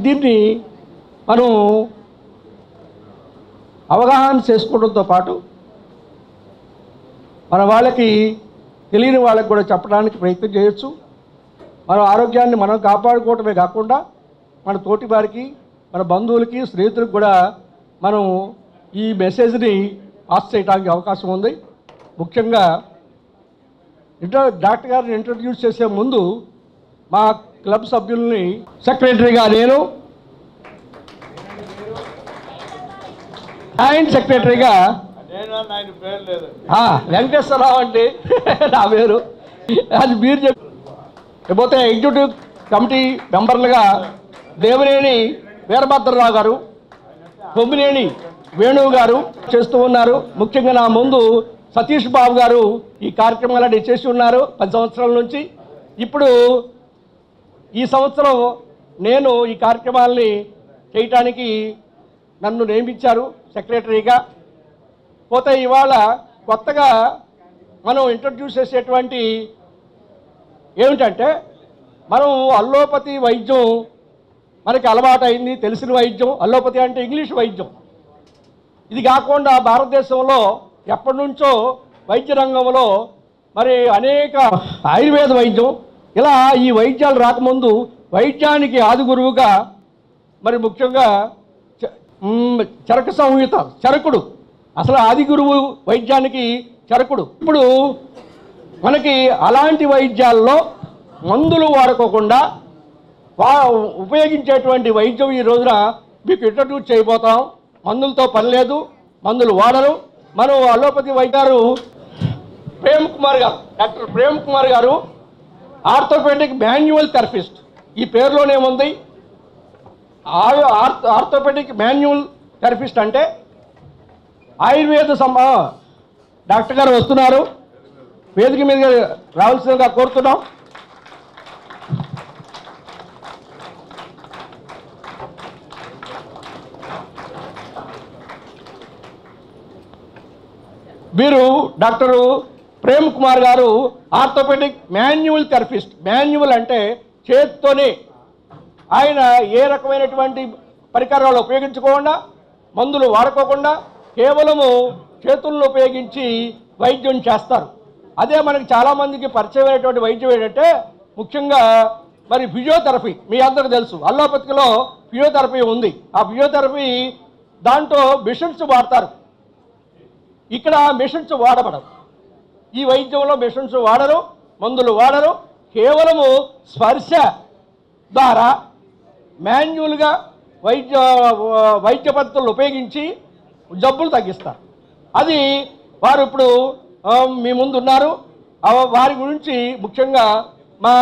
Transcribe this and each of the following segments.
దీన్ని మనం అవగాహన చేసుకోవడంతో పాటు మన వాళ్ళకి తెలియని వాళ్ళకి కూడా చెప్పడానికి ప్రయత్నం చేయొచ్చు. మన ఆరోగ్యాన్ని మనం కాపాడుకోవటమే కాకుండా మన తోటి వారికి, మన బంధువులకి, స్నేహితులకు కూడా మనం ఈ మెసేజ్ని పాస్ చేయడానికి అవకాశం ఉంది. ముఖ్యంగా డాక్టర్ గారిని ఇంట్రడ్యూస్ చేసే ముందు మా క్లబ్ సభ్యుల్ని సెక్రటరీగా నేను, జాయింట్ సెక్రటరీగా వెంకటేశ్వరరావు అండి నా పేరు, అది మీరు చెప్పిపోతే ఎగ్జిక్యూటివ్ కమిటీ మెంబర్లుగా దేవినేని వీరభద్రరావు గారు, కొమ్మినేని వేణువు గారు చేస్తూ ఉన్నారు. ముఖ్యంగా నా ముందు సతీష్ బాబు గారు ఈ కార్యక్రమాలన్నీ చేసి ఉన్నారు 10 సంవత్సరాల నుంచి. ఇప్పుడు ఈ సంవత్సరం నేను ఈ కార్యక్రమాలని చేయటానికి నన్ను నియమించారు సెక్రటరీగా. పోతే ఇవాళ కొత్తగా మనం ఇంట్రడ్యూస్ చేసేటువంటి ఏమిటంటే, మనం అల్లోపతి వైద్యం మనకి అలవాటు అయింది, తెలిసిన వైద్యం. అల్లోపతి అంటే ఇంగ్లీష్ వైద్యం. ఇది కాకుండా భారతదేశంలో ఎప్పటి నుంచో వైద్య రంగంలో మరి అనేక ఆయుర్వేద వైద్యం, ఇలా ఈ వైద్యాలు రాకముందు వైద్యానికి ఆది గురువుగా మరి ముఖ్యంగా చరక సంహిత, చరకుడు అసలు ఆది గురువు వైద్యానికి చరకుడు. ఇప్పుడు మనకి అలాంటి వైద్యాల్లో మందులు వాడుకోకుండా ఉపయోగించేటువంటి వైద్యం ఈ రోజున మీకు ఇంట్రడ్యూస్ చేయబోతాం. మందులతో పని లేదు, మందులు వాడరు. మనం అలోపతి వైద్యారు ప్రేమ్ కుమార్ గారు, డాక్టర్ ప్రేమ్ కుమార్ గారు ఆర్థోపెడిక్ మాన్యువల్ థెరపిస్ట్, ఈ పేరులోనే ఉంది. ఆర్థోపెడిక్ మాన్యువల్ థెరపిస్ట్ అంటే ఆయుర్వేద డాక్టర్ గారు వస్తున్నారు, వేదిక మీద రావాల్సిందిగా కోరుతున్నాం. వీరు డాక్టర్ ప్రేమ్ కుమార్ గారు ఆర్థోపెడిక్ మాన్యువల్ థెరపిస్ట్. మాన్యువల్ అంటే చేత్తోనే, ఆయన ఏ రకమైనటువంటి పరికరాలు ఉపయోగించుకోకుండా, మందులు వాడుకోకుండా కేవలము చేతులను ఉపయోగించి వైద్యం చేస్తారు. అదే మనకి చాలామందికి పరిచయమైనటువంటి వైద్యం ఏంటంటే ముఖ్యంగా మరి ఫిజియోథెరపీ. మీ అందరికీ తెలుసు అల్లోపతిలో ఫిజియోథెరపీ ఉంది. ఆ ఫిజియోథెరపీ దాంట్లో మిషన్స్ వాడతారు. ఇక్కడ మిషన్స్ వాడబడవు. ఈ వైద్యంలో మిషన్స్ వాడరు, మందులు వాడరు. కేవలము స్పర్శ ద్వారా మాన్యువల్గా వైద్య పద్ధతులు ఉపయోగించి జబ్బులు తగ్గిస్తారు. అది వారు ఇప్పుడు మీ ముందు ఉన్నారు. వారి గురించి ముఖ్యంగా మా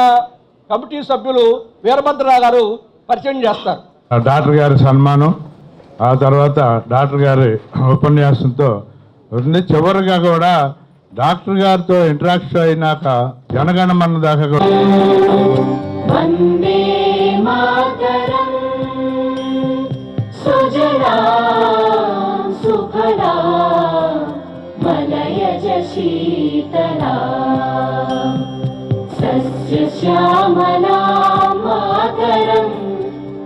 కమిటీ సభ్యులు వీరభద్రరావు గారు పరిచయం చేస్తారు. డాక్టర్ గారి సన్మానం, ఆ తర్వాత డాక్టర్ గారి ఉపన్యాసంతో చివరిగా కూడా డాక్టర్ గారితో ఇంటరాక్షన్ అయినాక జనగణమన దాకా కూడా शीतला सस्य श्यामला मातरं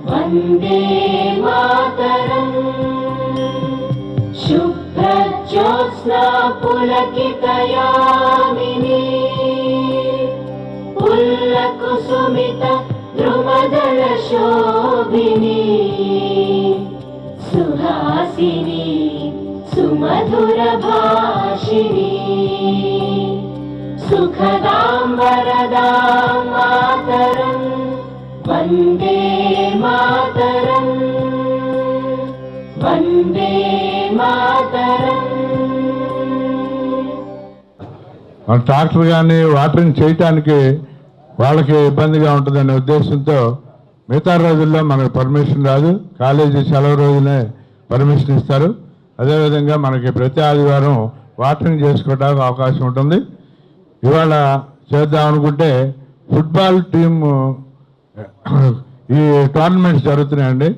वन्दे मातरं शुभ्रज्योत्स्ना पुलकितयामिनी पुल्लकुसुमित द्रुमदलशोभिनी सुहासिनी सुमधुरभाषिणी सुखदां वरदां मातरं वन्दे मातरं वन्दे मातरं. మన డాక్టర్ గారిని వాటరింగ్ చేయటానికి వాళ్ళకి ఇబ్బందిగా ఉంటుందనే ఉద్దేశంతో మిగతా రోజుల్లో మనకు పర్మిషన్ రాదు, కాలేజీ సెలవు రోజునే పర్మిషన్ ఇస్తారు. అదేవిధంగా మనకి ప్రతి ఆదివారం వాటరింగ్ చేసుకోవడానికి అవకాశం ఉంటుంది. ఇవాళ చేద్దామనుకుంటే ఫుట్బాల్ టీము ఈ టోర్నమెంట్స్ జరుగుతున్నాయండి.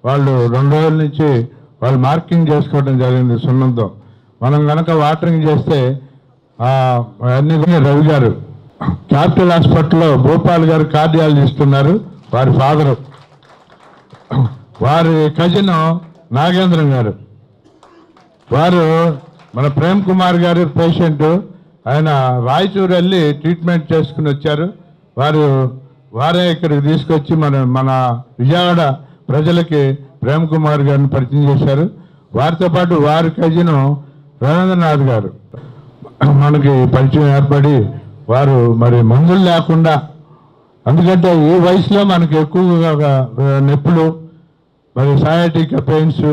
వాళ్ళు 2 రోజుల నుంచి వాళ్ళు మార్కింగ్ చేసుకోవడం జరిగింది సున్నంతో. మనం కనుక వాటరింగ్ చేస్తే అన్ని రవి గారు క్యాపిటల్ హాస్పిటల్లో భూపాల్ గారు కార్డియాలజిస్ట్ ఉన్నారు, వారి ఫాదరు. వారి కజిన్ నాగేంద్రం గారు, వారు మన ప్రేమ్ కుమార్ గారి పేషెంట్. ఆయన రాయచూరు వెళ్ళి ట్రీట్మెంట్ చేసుకుని వచ్చారు. వారే ఇక్కడికి తీసుకొచ్చి మన విజయవాడ ప్రజలకి ప్రేమ్ కుమార్ గారిని పరిచయం చేశారు. వారితో పాటు వారి కజిన్ రవీంద్రనాథ్ గారు మనకి పరిచయం ఏర్పడి, వారు మరి మందులు లేకుండా, ఎందుకంటే ఈ వయసులో మనకి ఎక్కువగా నొప్పులు, మరి సయాటిక్ పెయిన్స్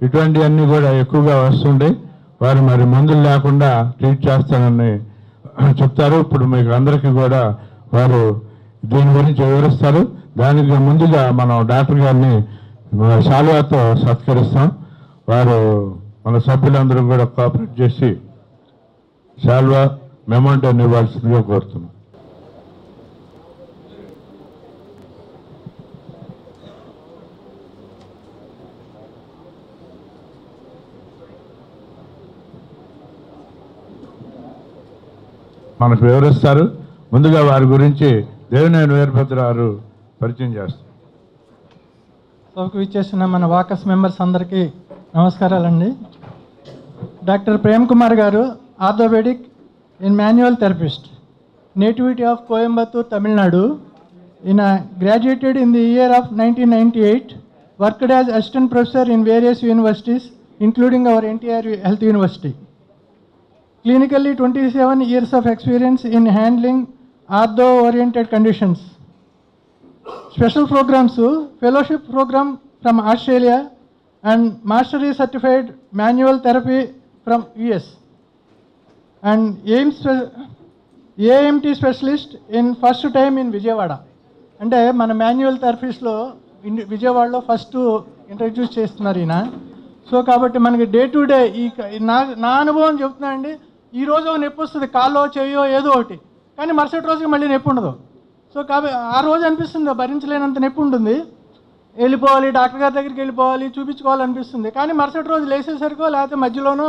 ఇటువంటివన్నీ కూడా ఎక్కువగా వస్తుంటాయి. వారు మరి మందులు లేకుండా ట్రీట్ చేస్తానని చెప్తారు. ఇప్పుడు మీకు అందరికీ కూడా వారు దీని గురించి వివరిస్తారు. దానికి ముందుగా మనం డాక్టర్ గారిని శాలువాతో సత్కరిస్తాం. వారు మన సభ్యులందరూ కూడా కోఆపరేట్ చేసి శాలువా మెమోంటోని ఇవ్వాల్సిందిగా కోరుతున్నాం. మనకు వివరిస్తారు. ముందుగా వారి గురించి దేవినేని వీరభద్రరావు పరిచయం చేస్తారు. సభకు ఇచ్చేసిన మన వాకస్ మెంబర్స్ అందరికీ నమస్కారాలండి. డాక్టర్ ప్రేమ్ కుమార్ గారు orthopaedic in manual therapist, nativity of Coimbatore, Tamil Nadu. ఈయన graduated in the year of 1998, worked as assistant professor in various universities including our NTR health university. Clinically, 27 years of experience in handling ortho-oriented conditions. Special programs, fellowship program from Australia and mastery certified manual therapy from US. And AMT specialist in first time in Vijayawada. అంటే మన manual థెరపీస్లో విజయవాడలో first introduce చేస్తున్నారు ఈయన. So కాబట్టి మనకి day to day నా అనుభవం చెప్తున్నా అండి. ఈ రోజు నొప్పి వస్తుంది, కాల్లో చెయ్యో ఏదో ఒకటి, కానీ మరుసటి రోజుకి మళ్ళీ నొప్పి ఉండదు. సో కాబట్టి ఆ రోజు అనిపిస్తుంది భరించలేనంత నొప్పి ఉంటుంది, వెళ్ళిపోవాలి డాక్టర్ గారి దగ్గరికి వెళ్ళిపోవాలి చూపించుకోవాలనిపిస్తుంది. కానీ మరుసటి రోజు లేచేసరికో లేకపోతే మధ్యలోనూ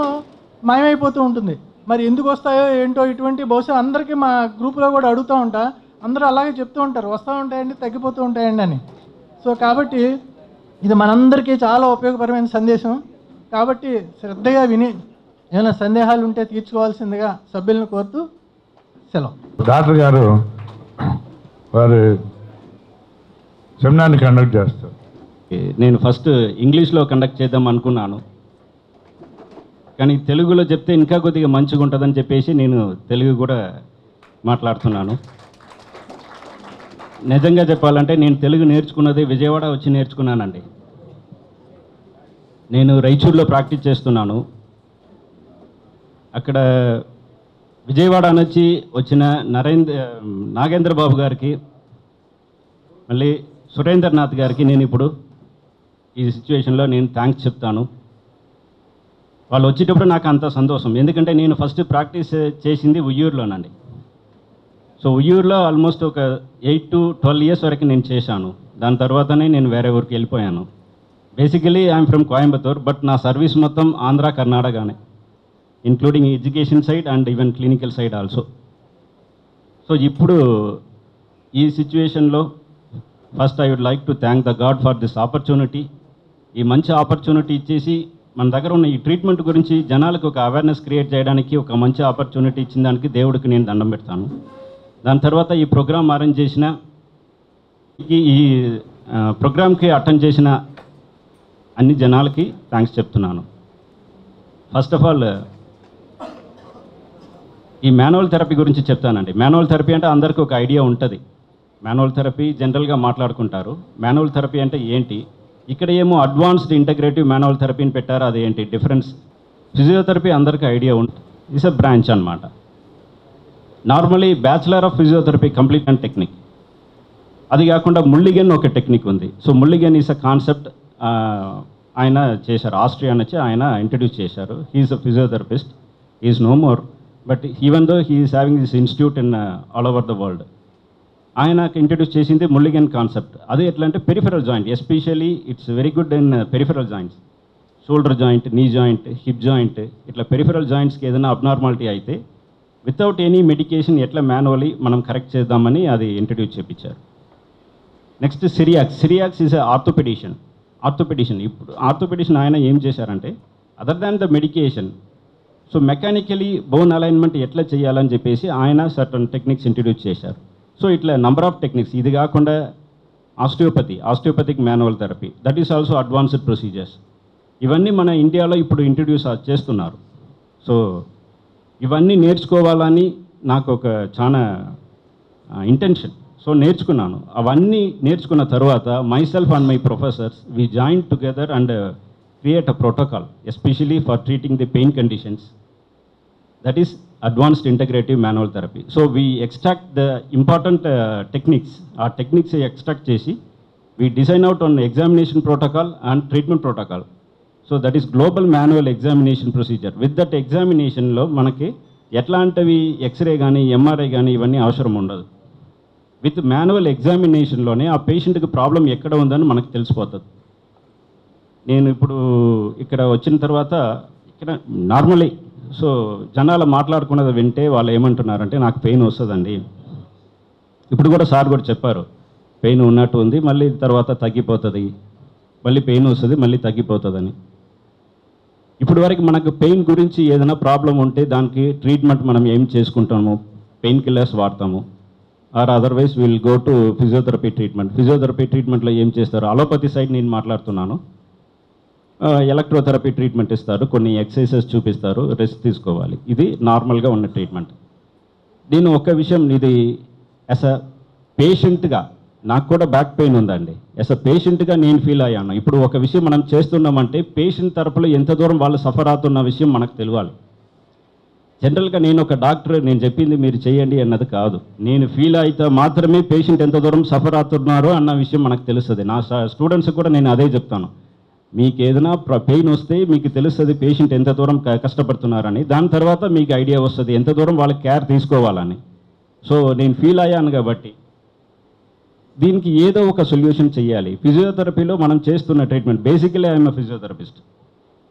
మాయమైపోతూ ఉంటుంది. మరి ఎందుకు వస్తాయో ఏంటో ఇటువంటి బహుశా అందరికీ మా గ్రూప్లో కూడా అడుగుతూ ఉంటా, అందరూ అలాగే చెప్తూ ఉంటారు వస్తూ ఉంటాయండి తగ్గిపోతూ ఉంటాయండి అని. సో కాబట్టి ఇది మనందరికీ చాలా ఉపయోగకరమైన సందేశం. కాబట్టి శ్రద్ధగా విని ఏమైనా సందేహాలు ఉంటే తీర్చుకోవాల్సిందిగా సభ్యులను కోరుతూ సెలవు. డాక్టర్ గారు వారు సెమినార్ని కండక్ట్ చేస్తారు. నేను ఫస్ట్ ఇంగ్లీష్లో కండక్ట్ చేద్దాం అనుకున్నాను, కానీ తెలుగులో చెప్తే ఇంకా కొద్దిగా మంచిగా ఉంటుందని చెప్పేసి నేను తెలుగు కూడా మాట్లాడుతున్నాను. నిజంగా చెప్పాలంటే నేను తెలుగు నేర్చుకున్నది విజయవాడ వచ్చి నేర్చుకున్నానండి. నేను రైచూర్లో ప్రాక్టీస్ చేస్తున్నాను. అక్కడ విజయవాడ నుంచి వచ్చిన నాగేంద్ర బాబు గారికి, మళ్ళీ సురేంద్రనాథ్ గారికి నేను ఇప్పుడు ఈ సిచ్యువేషన్లో నేను థ్యాంక్స్ చెప్తాను. వాళ్ళు వచ్చేటప్పుడు నాకు అంత సంతోషం, ఎందుకంటే నేను ఫస్ట్ ప్రాక్టీస్ చేసింది ఉయ్యూరులోనండి. సో ఉయ్యూరులో ఆల్మోస్ట్ ఒక 8 to 12 years వరకు నేను చేశాను. దాని తర్వాతనే నేను వేరే ఊరికి వెళ్ళిపోయాను. Basically I'm from Coimbatore, but నా సర్వీస్ మొత్తం ఆంధ్ర కర్ణాటకనే, including education side and even clinical side also. So ఇప్పుడు ఈ సిచ్యువేషన్లో first I would like to thank the god for this opportunity. ఈ మంచి ఆపర్చునిటీ ఇచ్చేసి మన దగ్గర ఉన్న ఈ ట్రీట్మెంట్ గురించి జనాలకు ఒక అవేర్నెస్ క్రియేట్ చేయడానికి ఒక మంచి ఆపర్చునిటీ ఇచ్చిన దానికి దేవుడికి నేను దండం పెడతాను. దాని తర్వాత ఈ ప్రోగ్రామ్ అరేంజ్ చేసిన ఈ ప్రోగ్రామ్కి అటెండ్ చేసిన అన్ని జనాలకి థ్యాంక్స్ చెప్తున్నాను. ఫస్ట్ ఆఫ్ ఆల్ ఈ మాన్యువల్ థెరపీ గురించి చెప్తానండి. మాన్యువల్ థెరపీ అంటే అందరికీ ఒక ఐడియా ఉంటుంది. మాన్యువల్ థెరపీ జనరల్గా మాట్లాడుకుంటారు. మాన్యువల్ థెరపీ అంటే ఏంటి, ఇక్కడ ఏమో అడ్వాన్స్డ్ ఇంటగ్రేటివ్ మాన్యువల్ థెరపీని పెట్టారు, అది ఏంటి డిఫరెన్స్. ఫిజియోథెరపీ అందరికీ ఐడియా ఉంటుంది, ఇట్స్ ఎ బ్రాంచ్ అనమాట. Normally bachelor of physiotherapy complete and technique, అది కాకుండా ముల్లిగన్ ఒక టెక్నిక్ ఉంది. So Mulligan is a concept, ఆయన చేశారు, ఆస్ట్రియా నుంచి ఆయన ఇంట్రడ్యూస్ చేశారు. He is a physiotherapist, is no more, but even though he is having this institute in all over the world. ఆయనకు ఇంట్రడ్యూస్ చేసింది ముల్లిగన్ కాన్సెప్ట్. అది ఎట్లా అంటే peripheral joint, especially it's very good in peripheral joints, shoulder joint, knee joint, hip joint, ఇట్లా peripheral జాయింట్స్కి ఏదైనా abnormality అయితే without any medication ఎట్లా మాన్యువల్లీ మనం కరెక్ట్ చేద్దామని అది ఇంట్రడ్యూస్ చేయించారు. Next Cyriax is a orthopaedician. Orthopaedician. ఇప్పుడు ఆర్థోపెడిషన్ ఆయన ఏం చేశారంటే other than the medication, so mechanically bone alignment ఎట్లా చేయాలని చెప్పేసి ఆయన సర్టన్ టెక్నిక్స్ ఇంట్రడ్యూస్ చేశారు. సో ఇట్లా నంబర్ ఆఫ్ టెక్నిక్స్, ఇది కాకుండా osteopathic manual therapy, that is also advanced procedures. ఇవన్నీ మన ఇండియాలో ఇప్పుడు ఇంట్రడ్యూస్ చేస్తున్నారు. సో ఇవన్నీ నేర్చుకోవాలని నాకు ఒక చాలా ఇంటెన్షన్. సో నేర్చుకున్నాను. అవన్నీ నేర్చుకున్న తర్వాత myself and my professors, we joined together and create a protocol, especially for treating the pain conditions. That is advanced integrative manual therapy. So we extract the important techniques. Our techniques extract chesi, we design out on examination protocol and treatment protocol. So that is global manual examination procedure. With that examination lo manaki ఎట్లాంటివి x ray కానీ MRI కానీ ఇవన్నీ అవసరం ఉండదు. With manual ఎగ్జామినేషన్లోనే ఆ పేషెంట్కి problem ఎక్కడ ఉందని మనకు తెలిసిపోతుంది. నేను ఇప్పుడు ఇక్కడ వచ్చిన తర్వాత ఇక్కడ నార్మలీ సో జనాలు మాట్లాడుకున్నది వింటే వాళ్ళు ఏమంటున్నారంటే నాకు పెయిన్ వస్తుందండి. ఇప్పుడు కూడా సార్ కూడా చెప్పారు పెయిన్ ఉన్నట్టు ఉంది, మళ్ళీ తర్వాత తగ్గిపోతుంది, మళ్ళీ పెయిన్ వస్తుంది, మళ్ళీ తగ్గిపోతుందని. ఇప్పుడు వరకు మనకు పెయిన్ గురించి ఏదైనా ప్రాబ్లం ఉంటే దానికి ట్రీట్మెంట్ మనం ఏం చేసుకుంటాము, పెయిన్ కిల్లర్స్ వాడతాము, or otherwise will go to physiotherapy treatment. Physiotherapy ట్రీట్మెంట్లో ఏం చేస్తారు, అలోపతి సైడ్ నేను మాట్లాడుతున్నాను, ఎలక్ట్రోథెరపీ ట్రీట్మెంట్ ఇస్తారు, కొన్ని ఎక్సర్సైజెస్ చూపిస్తారు, రెస్ట్ తీసుకోవాలి. ఇది నార్మల్గా ఉన్న ట్రీట్మెంట్. నేను ఒక విషయం, ఇది యాజ్ అ పేషెంట్గా నాకు కూడా బ్యాక్ పెయిన్ ఉందండి. యాజ్ అ పేషెంట్గా నేను ఫీల్ అయ్యాను. ఇప్పుడు ఒక విషయం మనం చేస్తున్నామంటే పేషెంట్ తరపులో ఎంత దూరం వాళ్ళు సఫర్ అవుతున్న విషయం మనకు తెలియాలి. జనరల్గా నేను ఒక డాక్టర్, నేను చెప్పింది మీరు చేయండి అన్నది కాదు. నేను ఫీల్ అయితే మాత్రమే పేషెంట్ ఎంత దూరం సఫర్ అవుతున్నారో అన్న విషయం మనకు తెలుస్తుంది. నా స్టూడెంట్స్కి కూడా నేను అదే చెప్తాను, మీకు ఏదైనా పెయిన్ వస్తే మీకు తెలుస్తుంది పేషెంట్ ఎంత దూరం కష్టపడుతున్నారని. దాని తర్వాత మీకు ఐడియా వస్తుంది ఎంత దూరం వాళ్ళకి కేర్ తీసుకోవాలని. సో నేను ఫీల్ అయ్యాను కాబట్టి దీనికి ఏదో ఒక సొల్యూషన్ చేయాలి. ఫిజియోథెరపీలో మనం చేస్తున్న ట్రీట్మెంట్, బేసికలీ ఐఎమ్ ఫిజియోథెరపిస్ట్.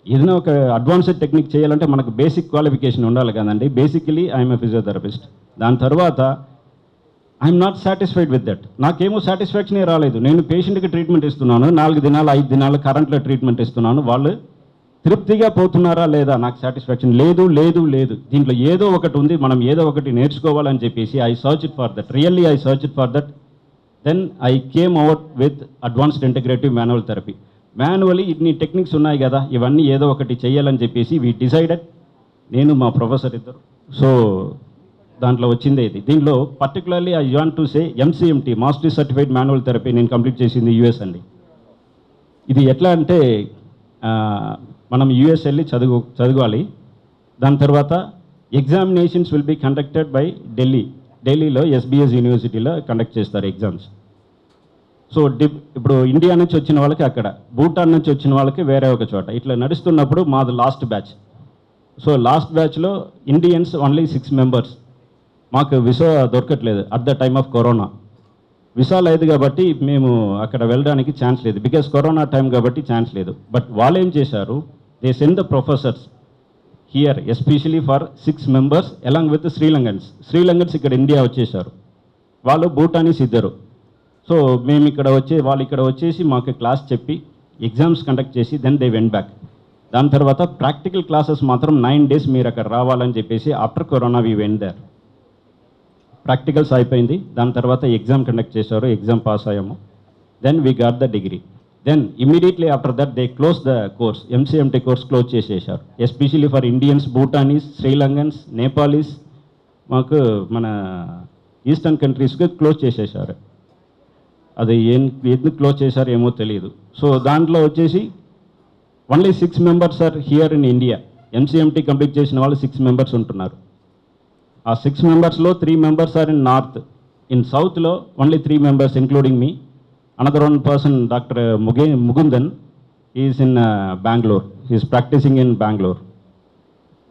ఏదైనా ఒక అడ్వాన్స్డ్ టెక్నిక్ చేయాలంటే మనకు బేసిక్ క్వాలిఫికేషన్ ఉండాలి కదండి. Basically I'm physiotherapist. దాని తర్వాత I'm not satisfied with that. నాకేమో సాటిస్ఫాక్షనే రాలేదు. నేను పేషెంట్కి ట్రీట్మెంట్ ఇస్తున్నాను, 4 దినాలు 5 దినాలు కరెంట్లో ట్రీట్మెంట్ ఇస్తున్నాను, వాళ్ళు తృప్తిగా పోతున్నారా లేదా, నాకు సాటిస్ఫాక్షన్ లేదు లేదు లేదు. దీంట్లో ఏదో ఒకటి ఉంది, మనం ఏదో ఒకటి నేర్చుకోవాలని చెప్పేసి I search it for that, really I search it for that. Then I came out with advanced integrative manual therapy. Manually ఇన్ని టెక్నిక్స్ ఉన్నాయి కదా, ఇవన్నీ ఏదో ఒకటి చేయాలని చెప్పేసి వీ డిసైడెడ్, నేను మా ప్రొఫెసర్ ఇద్దరు. సో దాంట్లో వచ్చిందే ఇది. దీనిలో particularly I want to say MCMT, master certified manual therapy నేను కంప్లీట్ చేసింది US అండి. ఇది ఎట్లా అంటే మనం US వెళ్ళి చదవాలి. దాని తర్వాత examinations will be conducted by ఢిల్లీలో SBS యూనివర్సిటీలో కండక్ట్ చేస్తారు ఎగ్జామ్స్. సో ఇప్పుడు ఇండియా నుంచి వచ్చిన వాళ్ళకి అక్కడ, భూటాన్ నుంచి వచ్చిన వాళ్ళకి వేరే ఒక చోట, ఇట్లా నడుస్తున్నప్పుడు మాది లాస్ట్ బ్యాచ్. సో లాస్ట్ బ్యాచ్లో ఇండియన్స్ ఓన్లీ 6 మెంబర్స్. మాకు వీసా దొరకట్లేదు at the time of corona. Visa లేదు కాబట్టి మేము అక్కడ వెళ్ళడానికి ఛాన్స్ లేదు, బికాస్ కరోనా టైం కాబట్టి ఛాన్స్ లేదు. బట్ వాళ్ళు ఏం చేశారు, they send the professors here especially for 6 members along with Sri Lankans ఇక్కడ ఇండియా వచ్చేసారు. వాళ్ళు భూటానీస్ ఇద్దరు. సో మేము వాళ్ళు ఇక్కడ వచ్చేసి మాకు క్లాస్ చెప్పి ఎగ్జామ్స్ కండక్ట్ చేసి దెన్ దే వెంట్ బ్యాక్. దాని తర్వాత ప్రాక్టికల్ క్లాసెస్ మాత్రం 9 days మీరు అక్కడ రావాలని చెప్పేసి after corona we went there. Practicals అయిపోయింది, దాని తర్వాత ఎగ్జామ్ కండక్ట్ చేశారు, ఎగ్జామ్ పాస్ అయ్యాము. Then we got the degree. Then immediately after that they close the course, MCMT course close చేసేసారు, especially for Indians, Bhutanese, Sri Lankans, Nepalese, మాకు మన eastern కంట్రీస్కి close చేసేసారు. అది ఎందుకు క్లోజ్ చేశారు ఏమో తెలియదు. సో దాంట్లో వచ్చేసి only 6 members are here in India. MCMT complete చేసిన వాళ్ళు 6 మెంబర్స్ ఉంటున్నారు. ఆ 6 మెంబర్స్లో 3 members are in north. In సౌత్లో only 3 members including me. Another one person, Dr. Mugundan, he is in Bangalore. He is practicing in Bangalore.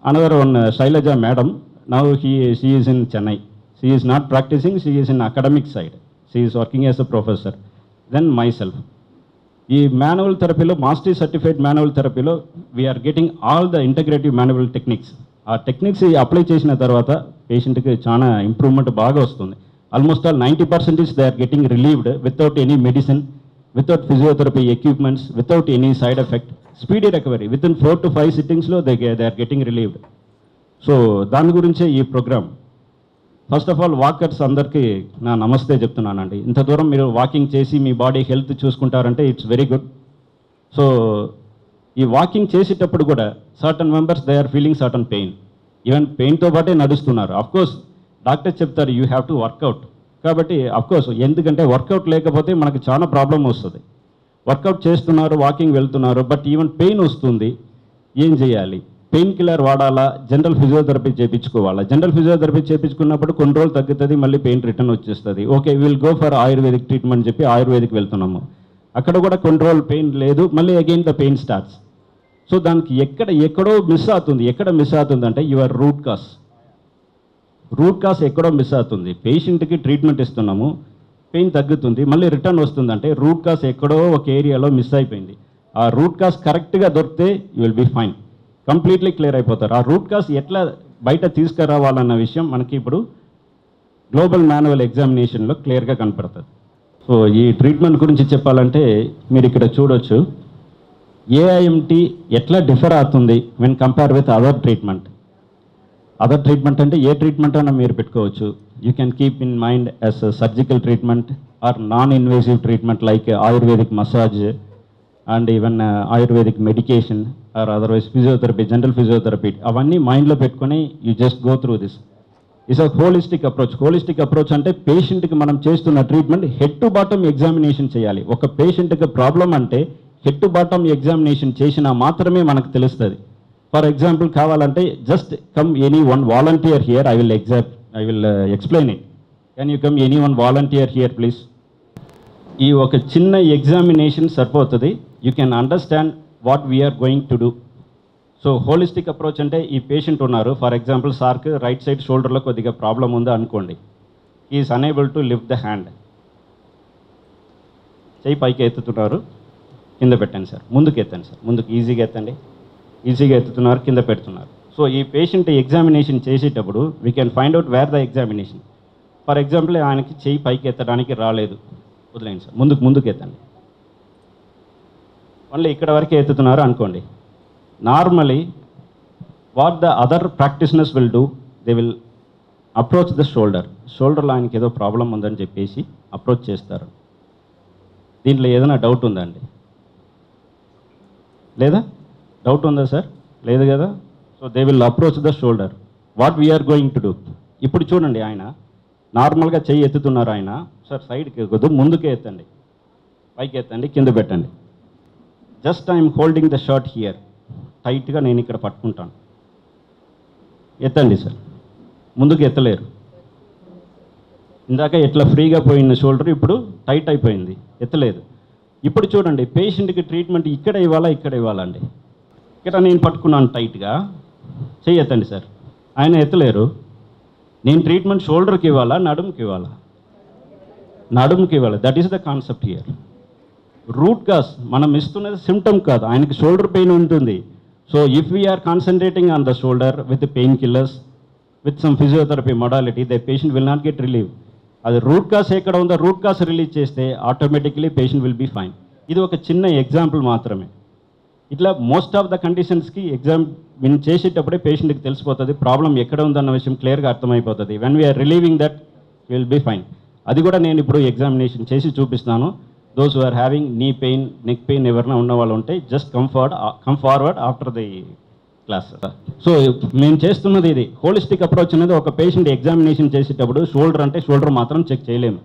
Another one, Shailaja Madam, now she is in Chennai. She is not practicing, she is in academic side. She is working as a professor. Then myself. ఈ manual థెరపీలో, master certified manual థెరపీలో we are getting all the integrative manual techniques. ఆ techniques apply చేసిన తర్వాత పేషెంట్కి చాలా improvement బాగా వస్తుంది. Almost all 90% they are getting relieved without any medicine. without physiotherapy equipments, without any side effect, speedy recovery. Within 4 to 5 sittings lo they are getting relieved. So దాని గురించే ఈ programme. First of all walkers అందరికీ నా నమస్తే చెప్తున్నానండి. ఇంత దూరం మీరు వాకింగ్ చేసి మీ బాడీ హెల్త్ చూసుకుంటారంటే ఇట్స్ వెరీ గుడ్. సో ఈ వాకింగ్ చేసేటప్పుడు కూడా certain members they are feeling certain pain. Even పెయిన్తో పాటే నడుస్తున్నారు. అఫ్కోర్స్ డాక్టర్ చెప్తారు యూ హ్యావ్ టు వర్కౌట్. కాబట్టి అఫ్కోర్స్ ఎందుకంటే వర్కౌట్ లేకపోతే మనకు చాలా ప్రాబ్లం వస్తుంది. వర్కౌట్ చేస్తున్నారు, వాకింగ్ వెళ్తున్నారు, బట్ ఈవెన్ పెయిన్ వస్తుంది. ఏం చేయాలి? పెయిన్ కిల్లర్ వాడాలా, జనరల్ ఫిజియోథెరపీ చేయించుకోవాలా? జనరల్ ఫిజియోథెరపీ చేయించుకున్నప్పుడు కొన్ని రోజులు తగ్గుతుంది, మళ్ళీ పెయిన్ రిటర్న్ వచ్చేస్తుంది. Okay will go for ayurvedic treatment చెప్పి ఆయుర్వేదిక్ వెళ్తున్నాము. అక్కడ కూడా కొన్ని రోజులు పెయిన్ లేదు, మళ్ళీ again the pain starts. So దానికి ఎక్కడో మిస్ అవుతుంది. ఎక్కడ మిస్ అవుతుంది అంటే యువర్ రూట్ కాస్ ఎక్కడో మిస్ అవుతుంది. పేషెంట్కి ట్రీట్మెంట్ ఇస్తున్నాము, పెయిన్ తగ్గుతుంది, మళ్ళీ రిటర్న్ వస్తుందంటే రూట్ కాస్ ఎక్కడో ఒక ఏరియాలో మిస్ అయిపోయింది. ఆ రూట్ కాస్ కరెక్ట్గా దొరికితే you will be fine, completely clear అయిపోతారు. ఆ రూట్ కాస్ ఎట్లా బయట తీసుకురావాలన్న విషయం మనకి ఇప్పుడు గ్లోబల్ మాన్యువల్ ఎగ్జామినేషన్లో క్లియర్గా కనపడుతుంది. సో ఈ ట్రీట్మెంట్ గురించి చెప్పాలంటే మీరు ఇక్కడ చూడొచ్చు ఏఐఎంటీ ఎట్లా డిఫర్ అవుతుంది when compare with other treatment. Other treatment అంటే ఏ ట్రీట్మెంట్ అయినా మీరు పెట్టుకోవచ్చు. You can keep in mind as surgical treatment are non invasive treatment like ayurvedic massage and even ayurvedic medication or otherwise physiotherapy, general physiotherapy, అవన్నీ మైండ్లో పెట్టుకొని you just go through this. It's a holistic approach. Holistic approach అంటే పేషెంట్కి మనం చేస్తున్న treatment head to bottom examination చేయాలి. ఒక పేషెంట్కి ప్రాబ్లం అంటే హెడ్ టు బాటమ్ ఎగ్జామినేషన్ చేసినా మాత్రమే మనకు తెలుస్తుంది. ఫర్ ఎగ్జాంపుల్ కావాలంటే just come any one volunteer here, I will explain it. Can you come any one volunteer here please. ఈ ఒక చిన్న ఎగ్జామినేషన్ సరిపోతుంది. You can understand what we're going to do. So holistic approach అంటే ఈ patient ఉన్నారు, for example సార్కి right side షోల్డర్లో కొద్దిగా ప్రాబ్లం ఉందో అనుకోండి. Is unable to lift the hand. చెయ్యి పైకి ఎత్తుతున్నారు, కింద పెట్టండి సార్, ముందుకు ఎత్తండి సార్, ముందుకు ఈజీగా ఎత్తండి. ఈజీగా ఎత్తుతున్నారు, కింద పెడుతున్నారు. సో ఈ పేషెంట్ ఎగ్జామినేషన్ చేసేటప్పుడు we can find out where the examination. For example ఆయనకి చెయ్యి పైకి ఎత్తడానికి రాలేదు, వదిలేండి సార్, ముందుకు ఎత్తండి. మళ్ళీ ఇక్కడ వరకే ఎత్తుతున్నారు అనుకోండి. Normally what the other practitioners will do, they will approach the షోల్డర్లో ఆయనకి ఏదో ప్రాబ్లం ఉందని చెప్పేసి అప్రోచ్ చేస్తారు. దీంట్లో ఏదైనా డౌట్ ఉందండి? లేదా? డౌట్ ఉందా సార్? లేదు కదా. So they will approach the shoulder. What we're going to do, ఇప్పుడు చూడండి ఆయన నార్మల్గా చెయ్యి ఎత్తుతున్నారు. ఆయన సార్ సైడ్కి ఎక్కదు, ముందుకే ఎత్తండి, పైకి ఎత్తండి, కింద పెట్టండి. Just I'm holding the shirt here, టైట్గా నేను ఇక్కడ పట్టుకుంటాను. ఎత్తండి సార్, ముందుకు ఎత్తలేరు. ఇందాక ఎట్లా ఫ్రీగా పోయిన షోల్డర్ ఇప్పుడు టైట్ అయిపోయింది, ఎత్తలేదు. ఇప్పుడు చూడండి పేషెంట్కి ట్రీట్మెంట్ ఇక్కడ ఇవ్వాలండి. ఇక్కడ నేను పట్టుకున్నాను టైట్గా, చెయ్యి ఎత్తండి సార్, ఆయన ఎత్తలేరు. నేను ట్రీట్మెంట్ షోల్డర్కి ఇవ్వాలా, నడుముకి ఇవ్వాలా? నడుముకి ఇవ్వాలి. That is the concept here. Root cause మనం ఇస్తున్నది సిమ్టమ్ కాదు, ఆయనకి షోల్డర్ పెయిన్ ఉంటుంది. So if we're concentrating on the shoulder with pain killers with some physiotherapy modality, the patient will not get relieve. అది రూట్ కాస్ ఎక్కడ ఉందో root cause release చేస్తే automatically patient will be fine. ఇది ఒక చిన్న example మాత్రమే. ఇట్లా most of the కండిషన్స్కి ఎగ్జామిన్ చేసేటప్పుడే పేషెంట్కి తెలిసిపోతుంది ప్రాబ్లం ఎక్కడ ఉందన్న విషయం క్లియర్గా అర్థమైపోతుంది. When we're relieving that will be fine. అది కూడా నేను ఇప్పుడు ఎగ్జామినేషన్ చేసి చూపిస్తాను. Those who are having knee pain, neck pain ఎవరైనా ఉన్న వాళ్ళు ఉంటే just come forward after the class. So మేము చేస్తున్నది ఇది హోలిస్టిక్ అప్రోచ్ అనేది. ఒక పేషెంట్ ఎగ్జామినేషన్ చేసేటప్పుడు షోల్డర్ అంటే షోల్డర్ మాత్రం చెక్ చేయలేము.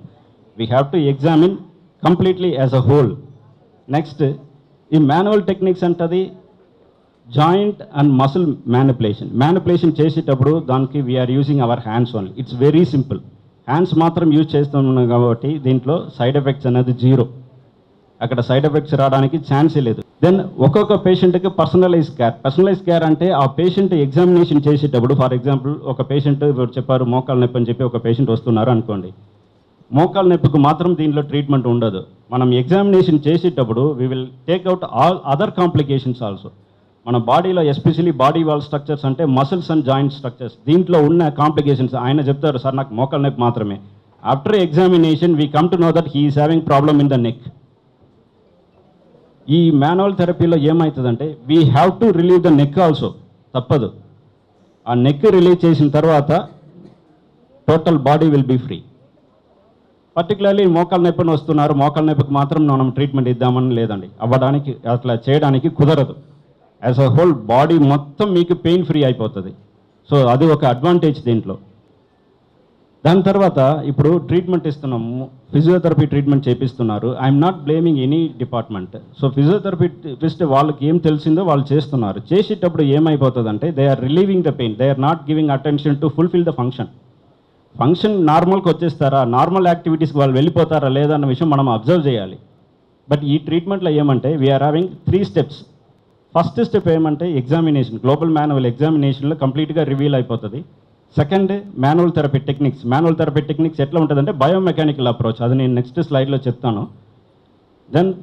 We have to examine completely as a whole. Next ఈ మాన్యువల్ టెక్నిక్స్ అంటది జాయింట్ అండ్ మసిల్ మ్యానిపులేషన్ చేసేటప్పుడు దానికి we're using our hands only. It's very simple. Hands మాత్రం యూజ్ చేస్తున్నాం కాబట్టి దీంట్లో సైడ్ ఎఫెక్ట్స్ అనేది జీరో. అక్కడ సైడ్ ఎఫెక్ట్స్ రావడానికి ఛాన్సే లేదు. దెన్ ఒక్కొక్క పేషెంట్కి పర్సనలైజ్ కేర్ అంటే ఆ పేషెంట్ ఎగ్జామినేషన్ చేసేటప్పుడు, ఫర్ ఎగ్జాంపుల్ ఒక పేషెంట్ ఇప్పుడు చెప్పారు మోకాలు నొప్పి అని చెప్పి ఒక పేషెంట్ వస్తున్నారు అనుకోండి. మోకాలు నొప్పికి మాత్రం దీంట్లో ట్రీట్మెంట్ ఉండదు. మనం ఎగ్జామినేషన్ చేసేటప్పుడు we will take out all other complications also. మన బాడీలో ఎస్పెషలీ బాడీ వాల్ స్ట్రక్చర్స్ అంటే మసిల్స్ అండ్ జాయింట్ స్ట్రక్చర్స్, దీంట్లో ఉన్న కాంప్లికేషన్స్ ఆయన చెప్తారు సార్ నాకు మోకాలు నొప్పి మాత్రమే. After examination we come to know that he is having problem in the neck. ఈ మాన్యువల్ థెరపీలో ఏమవుతుందంటే we have to relieve the neck also, తప్పదు. ఆ నెక్ రిలీవ్ చేసిన తర్వాత total body will be free. Particularly మోకాళ్ళ నొప్పిని వస్తున్నారు, మోకాళ్ళ నొప్పికి మాత్రం మనం ట్రీట్మెంట్ ఇద్దామని లేదండి, అవ్వడానికి అట్లా చేయడానికి కుదరదు. యాజ్ అ హోల్ బాడీ మొత్తం మీకు పెయిన్ ఫ్రీ అయిపోతుంది. సో అది ఒక అడ్వాంటేజ్ దీంట్లో. దాని తర్వాత ఇప్పుడు ట్రీట్మెంట్ ఇస్తున్నాము, ఫిజియోథెరపీ ట్రీట్మెంట్ చేపిస్తున్నారు. I'm not blaming any department. So physiotherapist వాళ్ళకి ఏం తెలిసిందో వాళ్ళు చేస్తున్నారు. చేసేటప్పుడు ఏమైపోతుందంటే they are relieving the pain, they are not giving attention to fulfil the function. Function నార్మల్కి వచ్చేస్తారా, నార్మల్ యాక్టివిటీస్కి వాళ్ళు వెళ్ళిపోతారా లేదా అన్న విషయం మనం అబ్జర్వ్ చేయాలి. బట్ ఈ ట్రీట్మెంట్లో ఏమంటే we're having 3 steps. First step ఏమంటే ఎగ్జామినేషన్, గ్లోబల్ మాన్యువల్ ఎగ్జామినేషన్లో కంప్లీట్గా రివీల్ అయిపోతుంది. Second manual therapy techniques. Manual therapy techniques ఎట్లా ఉంటుందంటే బయోమెకానికల్ అప్రోచ్, అది నేను నెక్స్ట్ స్లైడ్లో చెప్తాను.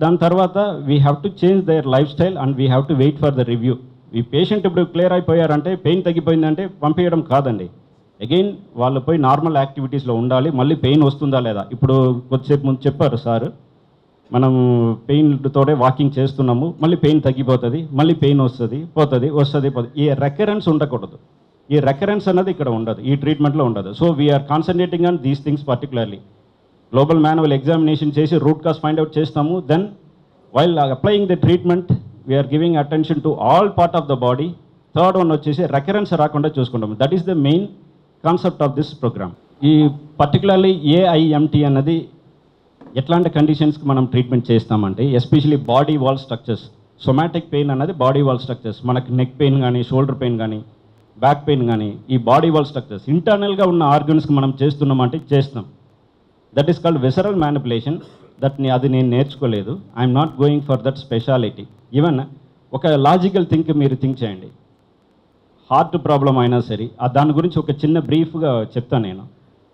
దాని తర్వాత we have to change their lifestyle and we have to wait for the review. ఈ పేషెంట్ ఇప్పుడు క్లియర్ అయిపోయారంటే, పెయిన్ తగ్గిపోయిందంటే పంపించడం కాదండి. అగైన్ వాళ్ళు పోయి నార్మల్ యాక్టివిటీస్లో ఉండాలి. మళ్ళీ పెయిన్ వస్తుందా లేదా, ఇప్పుడు కొద్దిసేపు ముందు చెప్పారు సార్, మనం పెయిన్తోనే వాకింగ్ చేస్తున్నాము, మళ్ళీ పెయిన్ తగ్గిపోతుంది, మళ్ళీ పెయిన్ వస్తుంది పోతుంది. ఈ రెకరెన్స్ ఉండకూడదు. ఈ రెకరెన్స్ అన్నది ఇక్కడ ఉండదు, ఈ ట్రీట్మెంట్లో ఉండదు. So we're concentrating on these things particularly. Global manual examination చేసి రూట్ కాజ్ ఫైండ్ అవుట్ చేస్తాము. Then while applying the treatment we're giving attention to all part of the body. Third one వచ్చేసి రెకరెన్స్ రాకుండా చూసుకుంటాము. That is the main concept of this programme. ఈ particularly AIMT అన్నది ఎట్లాంటి కండిషన్స్కి మనం treatment చేస్తామంటే especially body wall structures. Somatic pain అన్నది బాడీ వాల్ స్ట్రక్చర్స్. మనకి నెక్ పెయిన్ కానీ, షోల్డర్ పెయిన్ కానీ, బ్యాక్ పెయిన్ కానీ, ఈ బాడీ వాల్ స్ట్రక్చర్స్ ఇంటర్నల్గా ఉన్న ఆర్గన్స్కి మనం చేస్తున్నామంటే చేస్తాం. That is called visceral manipulation. అది నేను నేర్చుకోలేదు. I'm not going for that speciality. Even ఒక లాజికల్ మీరు థింక్ చేయండి. హార్ట్ ప్రాబ్లం అయినా సరే, దాని గురించి ఒక చిన్న బ్రీఫ్గా చెప్తాను నేను.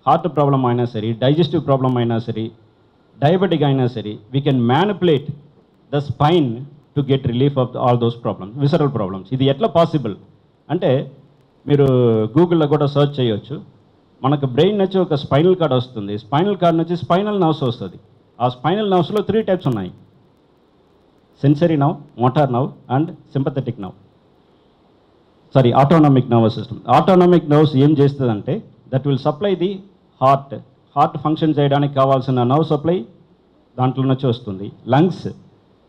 హార్ట్ ప్రాబ్లం అయినా సరే, డైజెస్టివ్ ప్రాబ్లం అయినా సరే, డయాబెటిక్ అయినా సరే, we can manipulate the spine to get relief of all those problems, visceral problems. ఇది ఎట్లా పాసిబుల్ అంటే మీరు గూగుల్లో కూడా సర్చ్ చేయొచ్చు. మనకు బ్రెయిన్ నుంచి ఒక స్పైనల్ కార్డ్ వస్తుంది, స్పైనల్ కార్డ్ నుంచి స్పైనల్ నర్వ్స్ వస్తుంది. ఆ స్పైనల్ నర్వ్స్లో 3 టైప్స్ ఉన్నాయి: sensory nerve, motor nerve and sympathetic nerve. Autonomic nervous system. Autonomic nerves ఏం చేస్తుందంటే that will supply the heart function చేయడానికి కావాల్సిన నర్వ్ సప్లై దాంట్లో నుంచి వస్తుంది. లంగ్స్,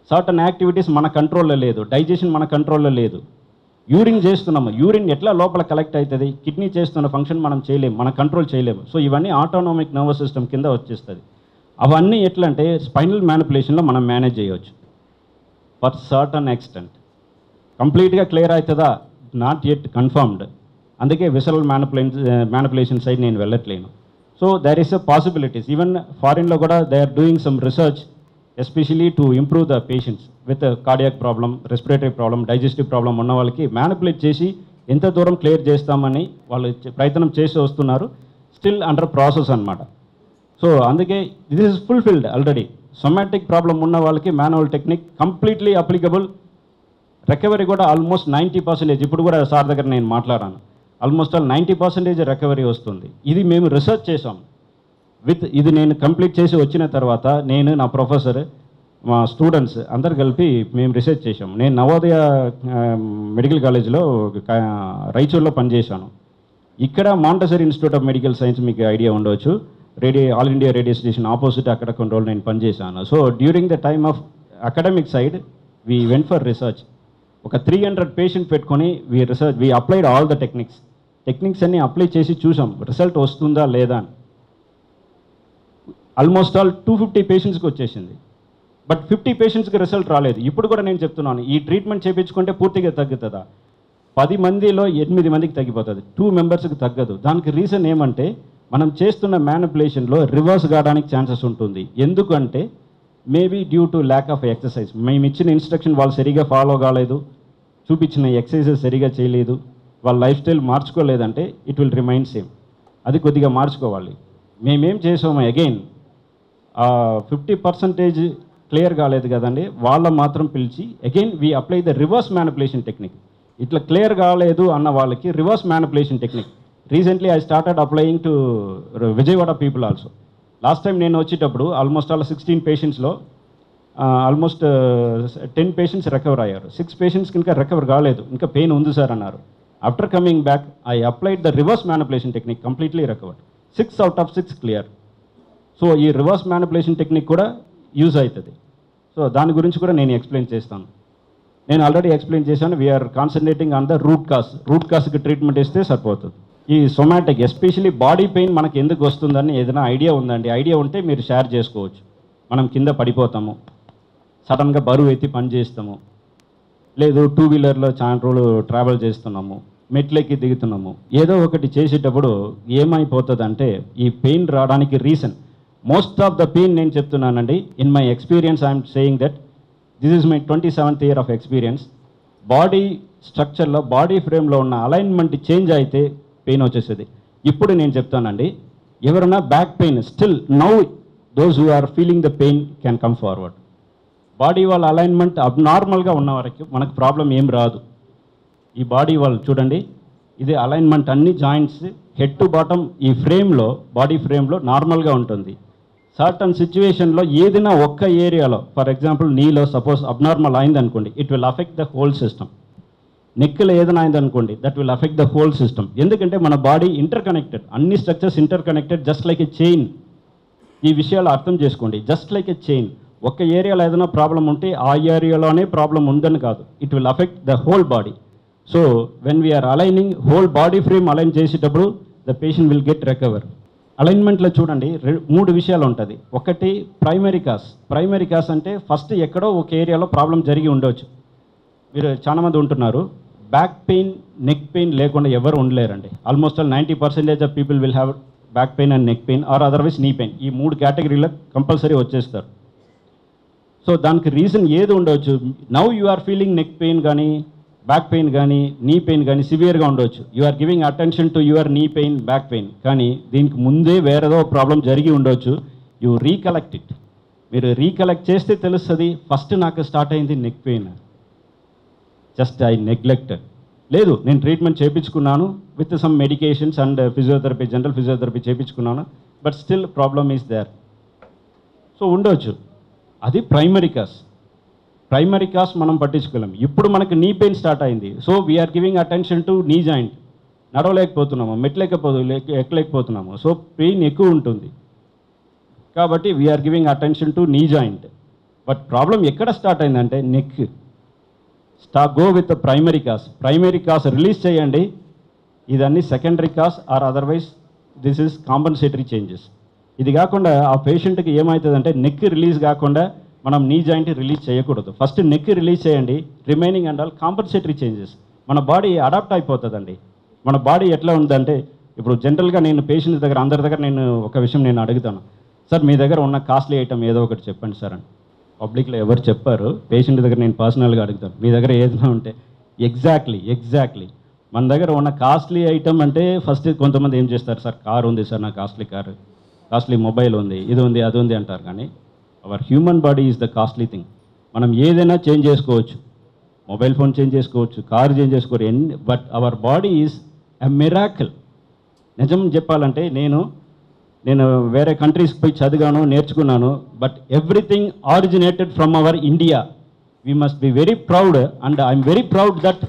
సర్టన్ యాక్టివిటీస్ మన కంట్రోల్లో లేదు, డైజెషన్ మన కంట్రోల్లో లేదు. యూరిన్ చేస్తున్నాము, యూరిన్ ఎట్లా లోపల కలెక్ట్ అవుతుంది, కిడ్నీ చేస్తున్న ఫంక్షన్ మనం చేయలేము, మన కంట్రోల్ చేయలేము. సో ఇవన్నీ ఆటోనామిక్ నర్వస్ సిస్టమ్ కింద వచ్చేస్తుంది. అవన్నీ ఎట్లా అంటే స్పైనల్ మ్యానిపులేషన్లో మనం మేనేజ్ చేయవచ్చు ఫర్ సర్టన్ ఎక్స్టెంట్. కంప్లీట్గా క్లియర్ అవుతుందా, నాట్ యెట్ కన్ఫర్మ్డ్. అందుకే విసరల్ మ్యానిపులేషన్ సైడ్ నేను వెళ్ళట్లేను. So there is a possibilities. Even ఫారిన్లో కూడా they are doing some research especially to improve the patients with cardiac problem, respiratory problem, digestive problem ఉన్న వాళ్ళకి manipulate చేసి ఎంత దూరం క్లియర్ చేస్తామని వాళ్ళు ప్రయత్నం చేసి వస్తున్నారు. స్టిల్ అండర్ ప్రాసెస్ అన్నమాట. సో అందుకే this is fulfilled already. Somatic problem ఉన్న వాళ్ళకి manual technique completely applicable. Recovery కూడా ఆల్మోస్ట్ 90%. ఇప్పుడు కూడా సార్ దగ్గర నేను మాట్లాడాను, ఆల్మోస్ట్ 90% రికవరీ వస్తుంది. ఇది మేము రీసెర్చ్ చేసాం. ఇది నేను కంప్లీట్ చేసి వచ్చిన తర్వాత నేను, నా ప్రొఫెసర్, మా స్టూడెంట్స్ అందరు కలిపి మేము రీసెర్చ్ చేసాము. నేను నవోదయ మెడికల్ కాలేజ్లో రాయచూర్లో పనిచేశాను. ఇక్కడ Montessori institute of medical science మీకు ఐడియా ఉండవచ్చు, all India radio station opposite, అక్కడ కొన్ని రోజులు నేను పనిచేశాను. So during the time of academic side we went for research. ఒక 300 పేషెంట్ పెట్టుకొని we applied all the techniques అన్ని అప్లై చేసి చూసాం రిజల్ట్ వస్తుందా లేదా అని. ఆల్మోస్ట్ ఆల్ 250 పేషెంట్స్కి వచ్చేసింది. బట్ 50 పేషెంట్స్కి రిజల్ట్ రాలేదు. ఇప్పుడు కూడా నేను చెప్తున్నాను, ఈ ట్రీట్మెంట్ చేయించుకుంటే పూర్తిగా తగ్గుతుందా? 10 మందిలో 8 మందికి తగ్గిపోతుంది, 2 మెంబర్స్కి తగ్గదు. దానికి రీజన్ ఏమంటే మనం చేస్తున్న మ్యానిపులేషన్లో రివర్స్ కావడానికి ఛాన్సెస్ ఉంటుంది. ఎందుకంటే maybe due to lack of exercise. మేము ఇచ్చిన ఇన్స్ట్రక్షన్ వాళ్ళు సరిగా ఫాలో కాలేదు, చూపించిన ఎక్సర్సైజెస్ సరిగా చేయలేదు, వాళ్ళ లైఫ్ స్టైల్ మార్చుకోలేదంటే ఇట్ విల్ రిమైన్ సేమ్. అది కొద్దిగా మార్చుకోవాలి. మేమేం చేసాము, అగైన్ 50% క్లియర్ కాలేదు కదండి, వాళ్ళ మాత్రం పిలిచి again we apply the reverse manipulation technique. ఇట్లా క్లియర్ కాలేదు అన్న వాళ్ళకి reverse manipulation technique recently I started applying to Vijayawada people also. Last time నేను వచ్చేటప్పుడు ఆల్మోస్ట్ ఆల్ 16 పేషెంట్స్లో ఆల్మోస్ట్ 10 పేషెంట్స్ రికవర్ అయ్యారు. 6 పేషెంట్స్కి ఇంకా రికవర్ కాలేదు, ఇంకా పెయిన్ ఉంది సార్ అన్నారు. After coming back I applied the reverse manipulation technique, completely recovered. 6 out of 6 clear. So ఈ రివర్స్ మ్యానిపులేషన్ టెక్నిక్ కూడా యూజ్ అవుతుంది. సో దాని గురించి కూడా నేను ఎక్స్ప్లెయిన్ చేస్తాను. నేను ఆల్రెడీ ఎక్స్ప్లెయిన్ చేశాను. We are concentrating on the root కాస్కి ట్రీట్మెంట్ ఇస్తే సరిపోతుంది. ఈ సొమాటిక్ ఎస్పెషలీ బాడీ పెయిన్ మనకి ఎందుకు వస్తుందని ఏదైనా ఐడియా ఉందండి? ఐడియా ఉంటే మీరు షేర్ చేసుకోవచ్చు. మనం కింద పడిపోతాము, సడన్గా బరువు ఎత్తి పని చేస్తాము, లేదు 2 వీలర్లో చాలా రోజులు ట్రావెల్ చేస్తున్నాము, మెట్లెక్కి దిగుతున్నాము, ఏదో ఒకటి చేసేటప్పుడు ఏమైపోతుందంటే ఈ పెయిన్ రావడానికి reason most of the pain నేను చెప్తున్నానండి. In my experience I'm saying that this is my 27th year of experience. Body స్ట్రక్చర్లో బాడీ ఫ్రేమ్లో ఉన్న అలైన్మెంట్ చేంజ్ అయితే పెయిన్ వచ్చేసేది. ఇప్పుడు నేను చెప్తానండి, ఎవరైనా back pain still now those who are feeling the pain can come forward. Body వాళ్ళ అలైన్మెంట్ అబ్నార్మల్గా ఉన్న వరకు మనకు ప్రాబ్లం ఏం రాదు. ఈ బాడీ వాళ్ళు చూడండి, ఇది అలైన్మెంట్ అన్ని జాయింట్స్ హెడ్ టు బాటమ్ ఈ ఫ్రేమ్లో బాడీ ఫ్రేమ్లో నార్మల్గా ఉంటుంది. సర్టన్ సిచ్యువేషన్లో ఏదైనా ఒక్క ఏరియాలో ఫర్ ఎగ్జాంపుల్ నీలో సపోజ్ అబ్నార్మల్ అయిందనుకోండి, it will affect the whole system. నెక్లో ఏదైనా అయిందనుకోండి, that will affect the whole system. ఎందుకంటే మన బాడీ ఇంటర్ కనెక్టెడ్, అన్ని structures interconnected just like a chain. ఈ విషయాలు అర్థం చేసుకోండి. Just like a chain. ఒక్క ఏరియాలో ఏదైనా ప్రాబ్లం ఉంటే ఆ ఏరియాలోనే ప్రాబ్లం ఉందని కాదు, it will affect the whole body. So when we are aligning whole body frame align చేసేటప్పుడు the patient will get recover. అలైన్మెంట్లో చూడండి 3 విషయాలు ఉంటుంది. ఒకటి ప్రైమరీ కాస్. ప్రైమరీ కాస్ అంటే ఫస్ట్ ఎక్కడో ఒక ఏరియాలో ప్రాబ్లం జరిగి ఉండవచ్చు. మీరు చాలామంది ఉంటున్నారు, బ్యాక్ పెయిన్ నెక్ పెయిన్ లేకుండా ఎవరు ఉండలేరండి. Almost 90% of people will have back pain and neck pain or otherwise knee pain. ఈ 3 కేటగిరీలో కంపల్సరీ వచ్చేస్తారు. సో దానికి రీజన్ ఏది ఉండవచ్చు. Now you are feeling neck pain కానీ బ్యాక్ పెయిన్ కానీ నీ పెయిన్ కానీ సివియర్గా ఉండవచ్చు. You are giving attention to your knee pain back pain, కానీ దీనికి ముందే వేరేదో ప్రాబ్లం జరిగి ఉండవచ్చు. You recollect it. మీరు రీకలెక్ట్ చేస్తే తెలుస్తుంది, ఫస్ట్ నాకు స్టార్ట్ అయింది neck pain, just I neglected. లేదు, నేను ట్రీట్మెంట్ చేయించుకున్నాను with some medications and physiotherapy, general physiotherapy చేయించుకున్నాను, but still problem is there. So ఉండవచ్చు. అది ప్రైమరీ కాస్. ప్రైమరీ కాస్ మనం పట్టించుకోలేం. ఇప్పుడు మనకు నీ పెయిన్ స్టార్ట్ అయింది, so we are giving attention to knee joint. నడవలేకపోతున్నాము, ఎక్కలేకపోతున్నాము, సో పెయిన్ ఎక్కువ ఉంటుంది కాబట్టి we are giving attention to knee joint. But problem ఎక్కడ స్టార్ట్ అయిందంటే neck. Go with primary cause. Primary cause release చేయండి. ఇదన్నీ secondary cause or otherwise this is compensatory changes. ఇది కాకుండా ఆ పేషెంట్కి ఏమవుతుందంటే నెక్ రిలీజ్ కాకుండా మనం నీ జాయింట్ రిలీజ్ చేయకూడదు. ఫస్ట్ నెక్ రిలీజ్ చేయండి, remaining and all compensatory changes. మన బాడీ అడాప్ట్ అయిపోతుందండి. మన బాడీ ఎట్లా ఉందంటే ఇప్పుడు జనరల్గా నేను పేషెంట్స్ దగ్గర అందరి దగ్గర నేను ఒక విషయం నేను అడుగుతాను, సార్ మీ దగ్గర ఉన్న కాస్ట్లీ ఐటమ్ ఏదో ఒకటి చెప్పండి సార్ అని. పబ్లిక్లో ఎవరు చెప్పారు, పేషెంట్ దగ్గర నేను పర్సనల్గా అడుగుతాను, మీ దగ్గర ఏదైనా ఉంటే. ఎగ్జాక్ట్లీ మన దగ్గర ఉన్న కాస్ట్లీ ఐటమ్ అంటే ఫస్ట్ కొంతమంది ఏం చేస్తారు, సార్ కారు ఉంది సార్, నా కాస్ట్లీ కారు, కాస్ట్లీ మొబైల్ ఉంది, ఇది ఉంది అది ఉంది అంటారు. కానీ our human body is the costly thing. మనం ఏదైనా చేంజ్ చేసుకోవచ్చు, మొబైల్ ఫోన్ చేంజ్ చేసుకోవచ్చు, కారు చేంజ్ చేసుకోవచ్చు, but our body is a miracle. నిజం చెప్పాలంటే నేను వేరే కంట్రీస్కి పోయి చదివాను, నేర్చుకున్నాను, but everything originated from our India. We must be very proud and I'm very proud that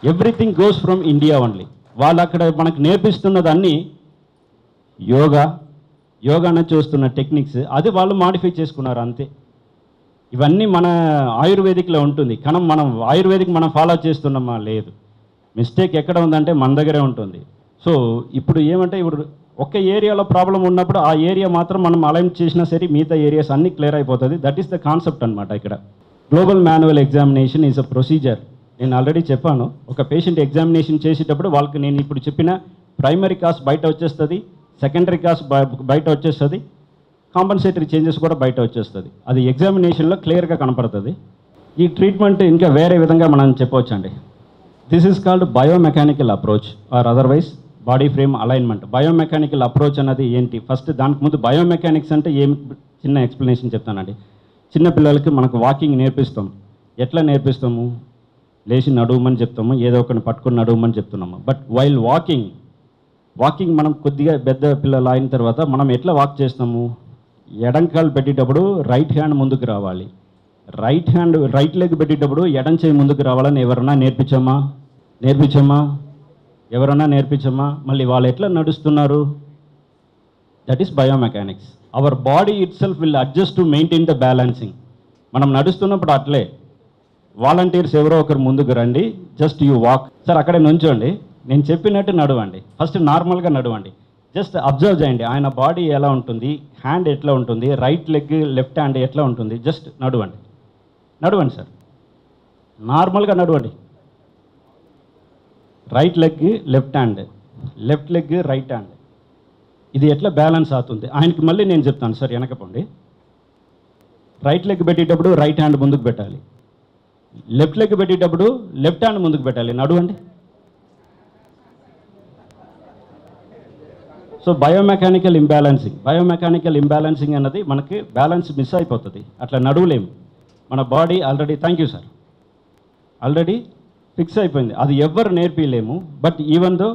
everything goes from India only. వాళ్ళు అక్కడ మనకు నేర్పిస్తున్నదన్నీ యోగాను చూస్తున్న టెక్నిక్స్ అది వాళ్ళు మాడిఫై చేసుకున్నారు అంతే. ఇవన్నీ మన ఆయుర్వేదిక్లో ఉంటుంది, కానీ మనం ఆయుర్వేదిక్ మనం ఫాలో చేస్తున్నామా? లేదు. మిస్టేక్ ఎక్కడ ఉందంటే మన దగ్గరే ఉంటుంది. సో ఇప్పుడు ఏమంటే ఇప్పుడు ఒక్క ఏరియాలో ప్రాబ్లం ఉన్నప్పుడు ఆ ఏరియా మాత్రం మనం అలైన్ చేసినా సరే మిగతా ఏరియాస్ అన్నీ క్లియర్ అయిపోతుంది. దట్ ఈస్ ద కాన్సెప్ట్ అనమాట. ఇక్కడ global manual examination is a procedure. నేను ఆల్రెడీ చెప్పాను, ఒక పేషెంట్ ఎగ్జామినేషన్ చేసేటప్పుడు వాళ్ళకి నేను ఇప్పుడు చెప్పిన ప్రైమరీ కాస్ బయట వచ్చేస్తుంది, సెకండరీ కాస్ బయట వచ్చేస్తుంది, కాంపన్సేటరీ చేంజెస్ కూడా బయట వచ్చేస్తుంది. అది ఎగ్జామినేషన్లో క్లియర్గా కనపడుతుంది. ఈ ట్రీట్మెంట్ ఇంకా వేరే విధంగా మనం చెప్పవచ్చండి. This is called biomechanical approach or otherwise body frame alignment. Biomechanical approach అన్నది ఏంటి? ఫస్ట్ దానికి ముందు బయోమెకానిక్స్ అంటే ఏం చిన్న ఎక్స్ప్లెనేషన్ చెప్తానండి. చిన్న పిల్లలకి మనకు వాకింగ్ నేర్పిస్తాం. ఎట్లా నేర్పిస్తాము? లేచి నడువమని చెప్తాము, ఏదో ఒకరిని పట్టుకొని నడువమని చెప్తున్నాము. బట్ వైల్ వాకింగ్ మనం కొద్దిగా పెద్ద పిల్లలు అయిన తర్వాత మనం ఎట్లా వాక్ చేస్తాము? ఎడం కాలు పెట్టేటప్పుడు రైట్ హ్యాండ్ ముందుకు రావాలి, రైట్ లెగ్ పెట్టేటప్పుడు ఎడం చేయి ముందుకు రావాలని ఎవరన్నా నేర్పించమ్మా? ఎవరన్నా నేర్పించమ్మా? మళ్ళీ వాళ్ళు ఎట్లా నడుస్తున్నారు? That is biomechanics. Our body it self will adjust to maintain the balancing. మనం నడుస్తున్నప్పుడు అట్లే వాలంటీర్స్ ఎవరో ఒకరు ముందుకు రండి, జస్ట్ యూ వాక్. సార్ అక్కడే నుంచోండి, నేను చెప్పినట్టు నడవండి, ఫస్ట్ నార్మల్గా నడవండి, జస్ట్ అబ్జర్వ్ చేయండి ఆయన బాడీ ఎలా ఉంటుంది, హ్యాండ్ ఎట్లా ఉంటుంది, రైట్ లెగ్ లెఫ్ట్ హ్యాండ్ ఎట్లా ఉంటుంది, జస్ట్ నడవండి సార్, నార్మల్గా నడవండి. Right leg left hand, left leg right hand, ఇది ఎట్లా బ్యాలెన్స్ అవుతుంది ఆయనకి మళ్ళీ నేను చెప్తాను సార్. వెనకపోండి, రైట్ లెగ్ పెట్టేటప్పుడు రైట్ హ్యాండ్ ముందుకు పెట్టాలి, లెఫ్ట్ లెగ్ పెట్టేటప్పుడు లెఫ్ట్ హ్యాండ్ ముందుకు పెట్టాలి, నడవండి. సో బయోమెకానికల్ ఇంబ్యాలెన్సింగ్ అన్నది మనకి బ్యాలెన్స్ మిస్ అయిపోతుంది, అట్లా నడవలేము. మన body already, thank you sir, already fix అయిపోయింది, అది ఎవ్వరు నేర్పిలేము. బట్ ఈవెన్ దో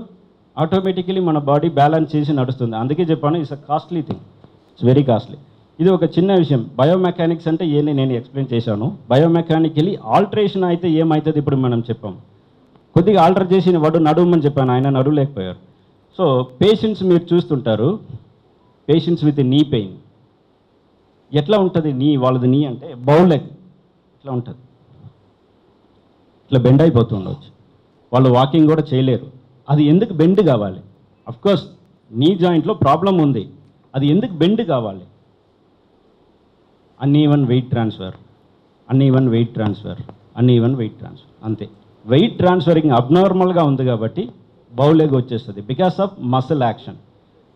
ఆటోమేటికలీ మన బాడీ బ్యాలెన్స్ చేసి నడుస్తుంది. అందుకే చెప్పాను, it's a costly thing, it's very costly. ఇది ఒక చిన్న విషయం. బయోమెకానిక్స్ అంటే ఏంటి నేను ఎక్స్ప్లెయిన్ చేశాను. బయోమెకానికలీ ఆల్టరేషన్ అయితే ఏమవుతుంది ఇప్పుడు మనం చెప్పాము. కొద్దిగా ఆల్టర్ చేసిన వాడు నడుమని చెప్పాను, ఆయన నడవలేకపోయారు. సో పేషెంట్స్ మీరు చూస్తుంటారు, పేషెంట్స్ విత్ నీ పెయిన్ ఎట్లా ఉంటుంది, వాళ్ళది నీ అంటే బౌల్ లెగ్ ఇట్లా ఉంటుంది, ఇట్లా బెండ్ అయిపోతూ ఉండవచ్చు, వాళ్ళు వాకింగ్ కూడా చేయలేరు. అది ఎందుకు బెండ్ కావాలి? అఫ్కోర్స్ నీ జాయింట్లో ప్రాబ్లం ఉంది, అది ఎందుకు బెండ్ కావాలి? అన్ఈవెన్ వెయిట్ ట్రాన్స్ఫర్, అంతే. వెయిట్ ట్రాన్స్ఫరింగ్ అబ్నార్మల్గా ఉంది కాబట్టి బౌల్ లెగ్ వచ్చేస్తుంది, బికాస్ ఆఫ్ మసిల్ యాక్షన్.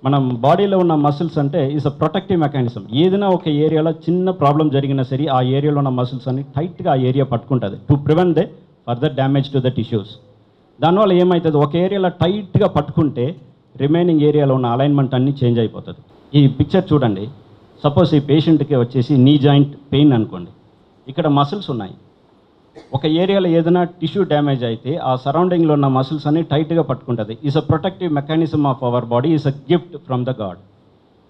మనం బాడీలో ఉన్న మసిల్స్ అంటే ఈజ్ అ ప్రొటెక్టివ్ మెకానిజం. ఏదైనా ఒక ఏరియాలో చిన్న ప్రాబ్లం జరిగినా సరే ఆ ఏరియాలో ఉన్న మసిల్స్ అన్ని టైట్గా ఆ ఏరియా పట్టుకుంటుంది to prevent the further damage to the tissues. దానివల్ల ఏమవుతుంది, ఒక ఏరియాలో టైట్గా పట్టుకుంటే రిమైనింగ్ ఏరియాలో ఉన్న అలైన్మెంట్ అన్నీ చేంజ్ అయిపోతుంది. ఈ పిక్చర్ చూడండి, సపోజ్ ఈ పేషెంట్కి వచ్చేసి నీ జాయింట్ పెయిన్ అనుకోండి, ఇక్కడ మసిల్స్ ఉన్నాయి, ఒక ఏరియాలో ఏదైనా టిష్యూ డ్యామేజ్ అయితే ఆ సరౌండింగ్లో ఉన్న మసిల్స్ అన్ని టైట్గా పట్టుకుంటుంది. Is a protective mechanism of our body, is a gift from the God.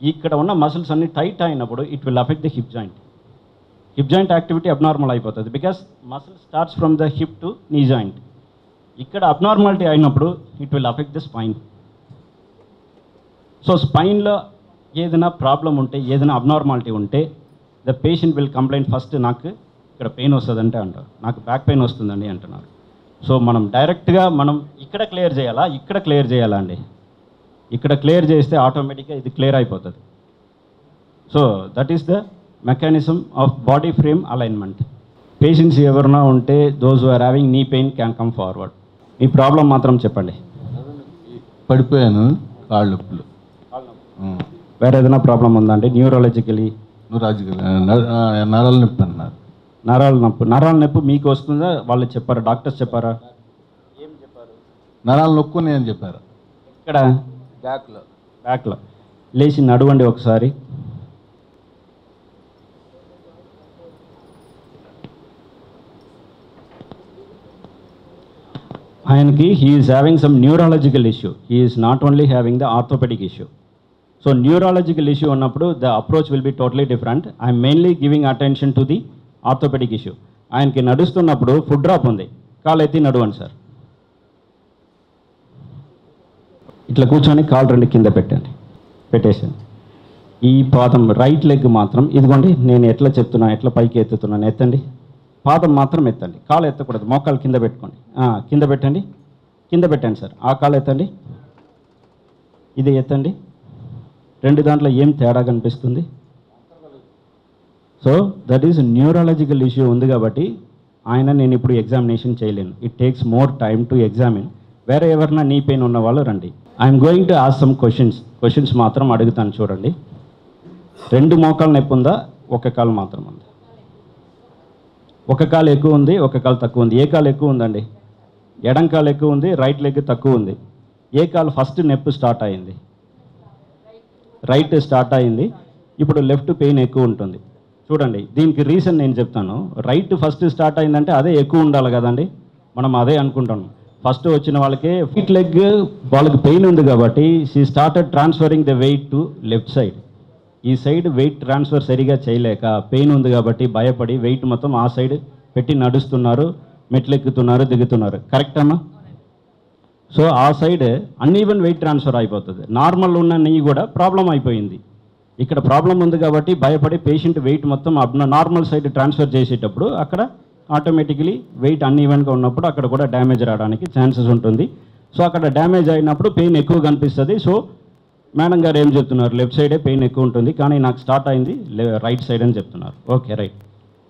ఇక్కడ ఉన్న మసిల్స్ అన్ని టైట్ అయినప్పుడు it will affect the hip joint activity abnormal అయిపోతుంది, because muscle starts from the hip to knee joint. ఇక్కడ abnormality అయినప్పుడు it will affect the spine. So స్పైన్లో ఏదైనా problem ఉంటే, ఏదైనా అబ్నార్మాలిటీ ఉంటే the patient will complaint first, నాకు ఇక్కడ పెయిన్ వస్తుందంటే అంటారు, నాకు బ్యాక్ పెయిన్ వస్తుందండి అంటున్నారు. సో మనం డైరెక్ట్గా మనం ఇక్కడ క్లియర్ చేయాలా అండి, ఇక్కడ క్లియర్ చేస్తే ఆటోమేటిక్గా ఇది క్లియర్ అయిపోతుంది. So that is the mechanism of body frame alignment. Patients ఎవరైనా ఉంటే those who are having knee pain can come forward. మీ ప్రాబ్లం మాత్రం చెప్పండి. పడిపోయాను, కాళ్ళు నొప్పులు. వేరే ఏదైనా ప్రాబ్లం ఉందా అండి? న్యూరాలజికలీ నరాల నొప్పి అన్నారు. నరాల నొప్పి మీకు వస్తుందా? వాళ్ళు చెప్పారా, డాక్టర్స్ చెప్పారా? ఏం చెప్పారు? నరాల నొక్కుని అని చెప్పారు. ఇక్కడ బ్యాక్లో లేచి నడవండి ఒకసారి. ఆయనకి he is having some neurological issue, he is not only having the orthopedic issue. So neurological issue ఉన్నప్పుడు the approach will be totally different. I'm mainly giving attention to the orthopedic issue. ఆయనకి నడుస్తున్నప్పుడు food drop ఉంది, కాలు ఎత్తి నడవండి sir. ఇట్లా కూర్చొని కాలు రెండు కింద పెట్టేసాను. ఈ పాదం రైట్ లెగ్ మాత్రం ఇదిగోండి, నేను ఎట్లా చెప్తున్నాను, ఎట్లా పైకి ఎత్తుతున్నాను, ఎత్తండి. పాదం మాత్రం ఎత్తండి, కాలు ఎత్తకూడదు, మోకాలు కింద పెట్టుకోండి. కింద పెట్టండి సార్. ఆ కాలు ఎత్తండి, ఇది ఎత్తండి. రెండు దాంట్లో ఏం తేడా కనిపిస్తుంది? So that is neurological issue ఉంది కాబట్టి నేను ఇప్పుడు ఎగ్జామినేషన్ చేయలేను. It takes more time to examine. వేరే ఎవరైనా నీ పెయిన్ ఉన్న వాళ్ళు రండి. I'm going to ask some questions మాత్రం అడుగుతాను చూడండి. రెండు మోకాలు నొప్పి ఉందా, ఒక కాలు మాత్రం ఉంది? ఒక కాలు ఎక్కువ ఉంది, ఒక కాలు తక్కువ ఉంది. ఏ కాలు ఎక్కువ ఉందండి? ఎడం కాలు ఎక్కువ ఉంది, రైట్ లెగ్ తక్కువ ఉంది. ఏ కాలు ఫస్ట్ నొప్పి స్టార్ట్ అయింది? రైట్ స్టార్ట్ అయింది. ఇప్పుడు లెఫ్ట్ పెయిన్ ఎక్కువ ఉంటుంది. చూడండి, దీనికి రీజన్ నేను చెప్తాను. రైట్ ఫస్ట్ స్టార్ట్ అయిందంటే అదే ఎక్కువ ఉండాలి కదండి, మనం అదే అనుకుంటాం. ఫస్ట్ వచ్చిన వాళ్ళకే ఫీట్ లెగ్ వాళ్ళకి పెయిన్ ఉంది కాబట్టి she started transferring the weight to left side. ఈ సైడ్ వెయిట్ ట్రాన్స్ఫర్ సరిగా చేయలేక పెయిన్ ఉంది కాబట్టి భయపడి వెయిట్ మొత్తం ఆ సైడ్ పెట్టి నడుస్తున్నారు, మెట్లెక్కుతున్నారు, దిగుతున్నారు. కరెక్ట్ అమ్మా? సో ఆ సైడ్ అన్ఈవెన్ వెయిట్ ట్రాన్స్ఫర్ అయిపోతుంది. నార్మల్ ఉన్న నెయ్యి కూడా ప్రాబ్లం అయిపోయింది. ఇక్కడ ప్రాబ్లం ఉంది కాబట్టి భయపడి పేషెంట్ వెయిట్ మొత్తం నార్మల్ సైడ్ ట్రాన్స్ఫర్ చేసేటప్పుడు అక్కడ ఆటోమేటికలీ వెయిట్ అన్ఈవెన్గా ఉన్నప్పుడు అక్కడ కూడా డ్యామేజ్ రావడానికి ఛాన్సెస్ ఉంటుంది. సో అక్కడ డ్యామేజ్ అయినప్పుడు పెయిన్ ఎక్కువ కనిపిస్తుంది. సో మేడం గారు ఏం చెప్తున్నారు, లెఫ్ట్ సైడే పెయిన్ ఎక్కువ ఉంటుంది కానీ నాకు స్టార్ట్ అయింది రైట్ సైడ్ అని చెప్తున్నారు. ఓకే రైట్,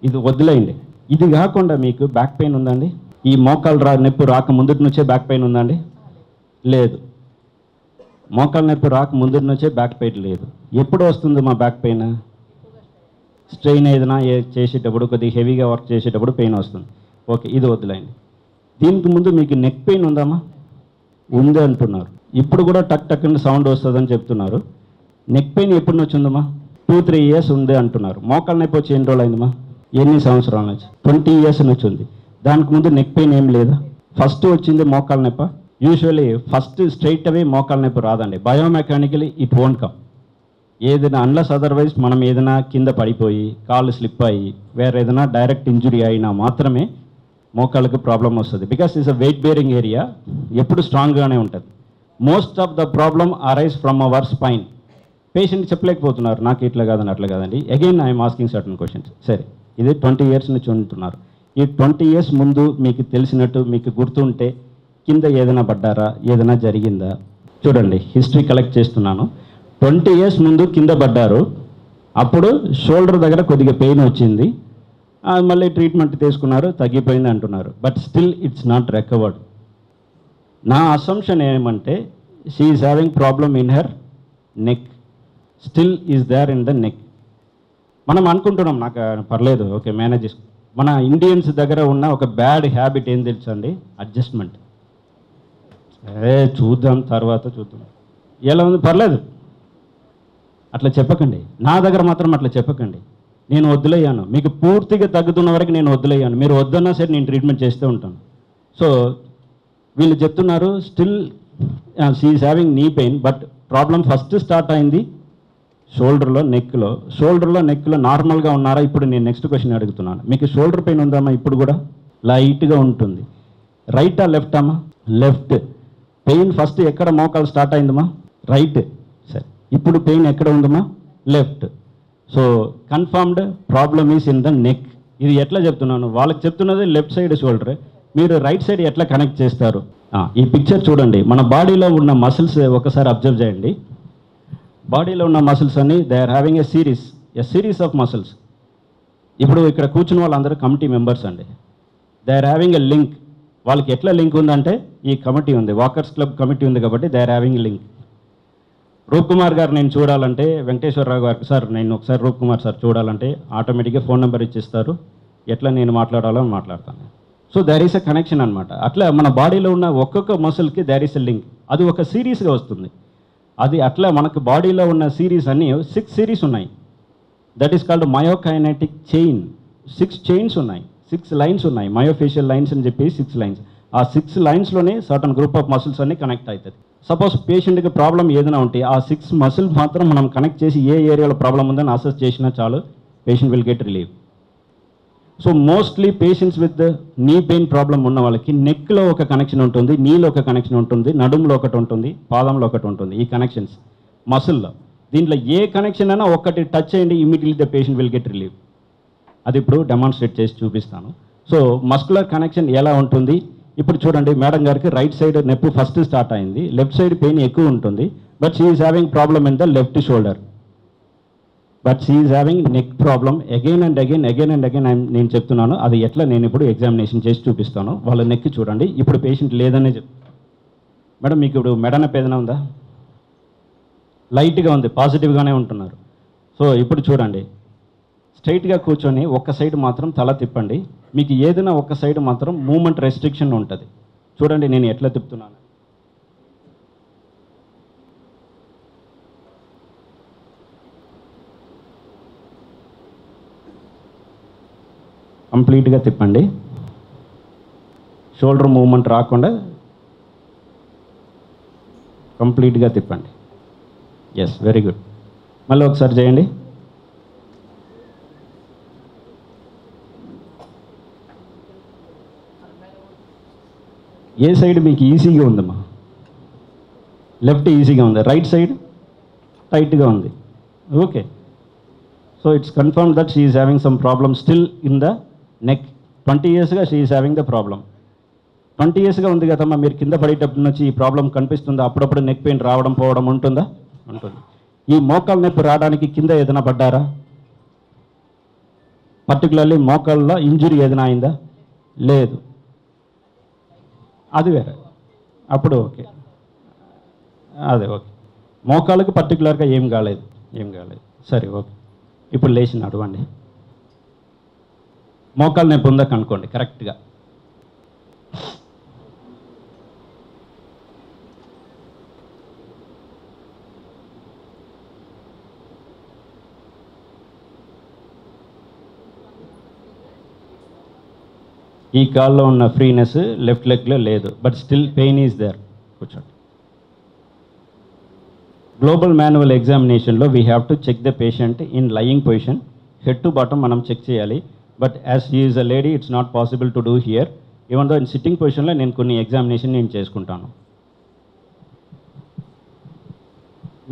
ఇది వదిలేయండి. ఇది కాకుండా మీకు బ్యాక్ పెయిన్ ఉందండి? ఈ మోకాలు నొప్పి రాక ముందు నుంచే బ్యాక్ పెయిన్ ఉందండి? లేదు. మోకాలు నొప్పి రాక ముందు నుంచే బ్యాక్ పెయిన్ లేదు. ఎప్పుడు వస్తుంది మా బ్యాక్ పెయిన్? స్ట్రెయిన్ ఏదైనా చేసేటప్పుడు, కొద్దిగా హెవీగా వర్క్ చేసేటప్పుడు పెయిన్ వస్తుంది. ఓకే, ఇది వదిలేయండి. దీనికి ముందు మీకు నెక్ పెయిన్ ఉందమ్మా? ఉంది అంటున్నారు. ఇప్పుడు కూడా టక్ టక్ అని సౌండ్ వస్తుందని చెప్తున్నారు. నెక్ పెయిన్ ఎప్పటి నుంచి ఉందమ్మా? 2-3 ఇయర్స్ ఉంది అంటున్నారు. మోకాలు నొప్పి వచ్చి ఎన్ని రోజులు అయిందమ్మా? ఎన్ని సంవత్సరాల నుంచి? 20 ఇయర్స్ నుంచి ఉంది. దానికి ముందు నెక్ పెయిన్ ఏం లేదా? ఫస్ట్ వచ్చింది మోకాలు నొప్ప. యూజువలీ ఫస్ట్ స్ట్రైట్ అవే మోకాలు నొప్పి రాదండి. బయోమెకానికలీ ఇట్ వోంట్ కమ్. ఏదైనా అన్లెస్ అదర్వైజ్ మనం ఏదైనా కింద పడిపోయి కాళ్ళు స్లిప్ అయ్యి వేరే ఏదైనా డైరెక్ట్ ఇంజురీ అయినా మాత్రమే మోకాళ్ళకి ప్రాబ్లం వస్తుంది. Because it's a weight bearing area, ఎప్పుడు స్ట్రాంగ్గానే ఉంటుంది. Most of the problem arise from our spine. Patient చెప్పలేకపోతున్నారు నాకు ఇట్లా కాదని అట్లా కాదండి. Again I'm asking certain questions. సరే, ఇది 20 ఇయర్స్ నుంచి ఉంటున్నారు. ఈ 20 ఇయర్స్ ముందు మీకు తెలిసినట్టు మీకు గుర్తుంటే కింద ఏదైనా పడ్డారా, ఏదైనా జరిగిందా? చూడండి, హిస్టరీ కలెక్ట్ చేస్తున్నాను. 20 ఇయర్స్ ముందు కింద పడ్డారు, అప్పుడు షోల్డర్ దగ్గర కొద్దిగా పెయిన్ వచ్చింది, మళ్ళీ ట్రీట్మెంట్ తీసుకున్నారు, తగ్గిపోయింది అంటున్నారు. But still it's not recovered. నా అసంప్షన్ ఏమంటే she is having problem in her neck, still is there in the neck. మనం అనుకుంటున్నాం నాకు పర్లేదు, ఓకే మేనేజ్ చేసుకో. మన ఇండియన్స్ దగ్గర ఉన్న ఒక బ్యాడ్ హ్యాబిట్ ఏం తెలుసండి? అడ్జస్ట్మెంట్. చూద్దాం తర్వాత చూద్దాం, ఎలా ఉంది పర్లేదు అట్లా చెప్పకండి. నా దగ్గర మాత్రం అట్లా చెప్పకండి. నేను వదిలేయాను, మీకు పూర్తిగా తగ్గుతున్న వరకు నేను వదిలేయాను. మీరు వద్దన్నా సరే నేను ట్రీట్మెంట్ చేస్తూ ఉంటాను. సో వీళ్ళు చెప్తున్నారు still she is having knee pain, but problem first start అయింది షోల్డర్లో, నెక్లో. షోల్డర్లో, నెక్లో నార్మల్గా ఉన్నారా? ఇప్పుడు నేను నెక్స్ట్ క్వశ్చన్ అడుగుతున్నాను. మీకు షోల్డర్ పెయిన్ ఉందమ్మా? ఇప్పుడు కూడా లైట్గా ఉంటుంది. రైటా లెఫ్ట్ అమ్మా? లెఫ్ట్. పెయిన్ ఫస్ట్ ఎక్కడ మోకాలు స్టార్ట్ అయిందమ్మా? రైట్. సరే, ఇప్పుడు పెయిన్ ఎక్కడ ఉందమ్మా? Left. So confirmed problem is in the neck. ఇది ఎట్లా చెప్తున్నాను? వాళ్ళకి చెప్తున్నది లెఫ్ట్ సైడ్ షోల్డర్, మీరు రైట్ సైడ్ ఎట్లా కనెక్ట్ చేస్తారు? ఈ పిక్చర్ చూడండి. మన బాడీలో ఉన్న మసిల్స్ ఒకసారి అబ్జర్వ్ చేయండి. బాడీలో ఉన్న మసిల్స్ అన్ని they are having a series of muscles. ఇప్పుడు ఇక్కడ కూర్చున్న వాళ్ళందరూ కమిటీ మెంబర్స్ అండి. They are having a link. వాళ్ళకి ఎట్లా లింక్ ఉందంటే ఈ కమిటీ ఉంది, వాకర్స్ క్లబ్ కమిటీ ఉంది కాబట్టి దే ఆర్ హ్యావింగ్ లింక్. రూప్ కుమార్ గారు నేను చూడాలంటే, వెంకటేశ్వరరావు గారికి సార్ నేను ఒకసారి రూప్ కుమార్ సార్ చూడాలంటే ఆటోమేటిక్గా ఫోన్ నెంబర్ ఇచ్చిస్తారు, ఎట్లా నేను మాట్లాడాలో అని మాట్లాడతాను. So there is a connection అనమాట. అట్లా మన బాడీలో ఉన్న ఒక్కొక్క మసిల్కి దేర్ ఈస్ ఎ లింక్. అది ఒక సిరీస్గా వస్తుంది. అది అట్లా మనకు బాడీలో ఉన్న సిరీస్ అన్నీ 6 సిరీస్ ఉన్నాయి. That is called myokinetic chain. 6 chains ఉన్నాయి, 6 లైన్స్ ఉన్నాయి. మయోఫేషియల్ లైన్స్ అని చెప్పి 6 లైన్స్. ఆ 6 లైన్స్లోనే సర్టన్ గ్రూప్ ఆఫ్ మసిల్స్ అన్ని కనెక్ట్ అవుతుంది. సపోజ్ పేషెంట్కి ప్రాబ్లం ఏదైనా ఉంటే ఆ 6 మసిల్ మాత్రం మనం కనెక్ట్ చేసి ఏ ఏరియాలో ప్రాబ్లం ఉందని అసెస్ చేసినా చాలు, patient will get relieve. So mostly patients with knee pain problem ఉన్న వాళ్ళకి నెక్లో ఒక కనెక్షన్ ఉంటుంది, నీలో ఒక కనెక్షన్ ఉంటుంది, నడుములో ఒకటి ఉంటుంది, పాదంలో ఒకటి ఉంటుంది. ఈ కనెక్షన్స్ మసిల్లో. దీంట్లో ఏ కనెక్షన్ అయినా ఒకటి టచ్ చేయండి, immediately the patient will get relieve. అది ఇప్పుడు డెమాన్స్ట్రేట్ చేసి చూపిస్తాను. సో మస్కులర్ కనెక్షన్ ఎలా ఉంటుంది ఇప్పుడు చూడండి. మేడం గారికి రైట్ సైడ్ నొప్పి ఫస్ట్ స్టార్ట్ అయింది, లెఫ్ట్ సైడ్ పెయిన్ ఎక్కువ ఉంటుంది. But she is having problem in the left shoulder, but she is having neck problem again and again నేను చెప్తున్నాను. అది ఎట్లా నేను ఇప్పుడు ఎగ్జామినేషన్ చేసి చూపిస్తాను. వాళ్ళ నెక్ చూడండి. ఇప్పుడు పేషెంట్ లేదనే మేడం మీకు ఇప్పుడు మెడ నొప్పి ఏదైనా ఉందా? లైట్గా ఉంది, పాజిటివ్గానే ఉంటున్నారు. సో ఇప్పుడు చూడండి, స్ట్రైట్గా కూర్చొని ఒక్క సైడ్ మాత్రం తల తిప్పండి. మీకు ఏదైనా ఒక్క సైడ్ మాత్రం మూమెంట్ రెస్ట్రిక్షన్ ఉంటుంది. చూడండి నేను ఎట్లా తిప్పుతున్నాను. కంప్లీట్గా తిప్పండి, షోల్డర్ మూమెంట్ రాకుండా కంప్లీట్గా తిప్పండి. Yes, very good. మళ్ళీ ఒకసారి చేయండి. ఏ సైడ్ మీకు ఈజీగా ఉందమ్మా? లెఫ్ట్ ఈజీగా ఉంది, రైట్ సైడ్ టైట్గా ఉంది. Okay, so it's confirm that she is having some problem still in the neck. 20 yearsగా she is having the problem. 20 yearsగా ఉంది కదమ్మా, మీరు కింద పడేటప్పుడు నుంచి ఈ ప్రాబ్లం కనిపిస్తుందా? అప్పుడప్పుడు నెక్ పెయిన్ రావడం పోవడం ఉంటుందా? ఉంటుంది. ఈ మోకాళ్ళ నొప్పి రావడానికి కింద ఏదైనా పడ్డారా? పర్టికులర్లీ మోకాళ్ళలో ఇంజురీ ఏదైనా అయిందా? లేదు. అది వేరే, అప్పుడు ఓకే, అదే ఓకే. మోకాళ్ళకి పర్టికులర్గా ఏం కాలేదు. సరే ఓకే. ఇప్పుడు లేచి నడవండి. మోకాళ్ళ నొప్పి ఉందా కనుక్కోండి కరెక్ట్గా. ఈ కాల్లో ఉన్న ఫ్రీనెస్ లెఫ్ట్ లెగ్లో లేదు, but still pain is there. కూర్చోండి. గ్లోబల్ మాన్యువల్ ఎగ్జామినేషన్లో we have to check the patient in lying position. Head to bottom మనం చెక్ చేయాలి. But as he is a lady it's not possible to do here. Even though in sitting పొజిషన్లో నేను కొన్ని examination నేను చేసుకుంటాను.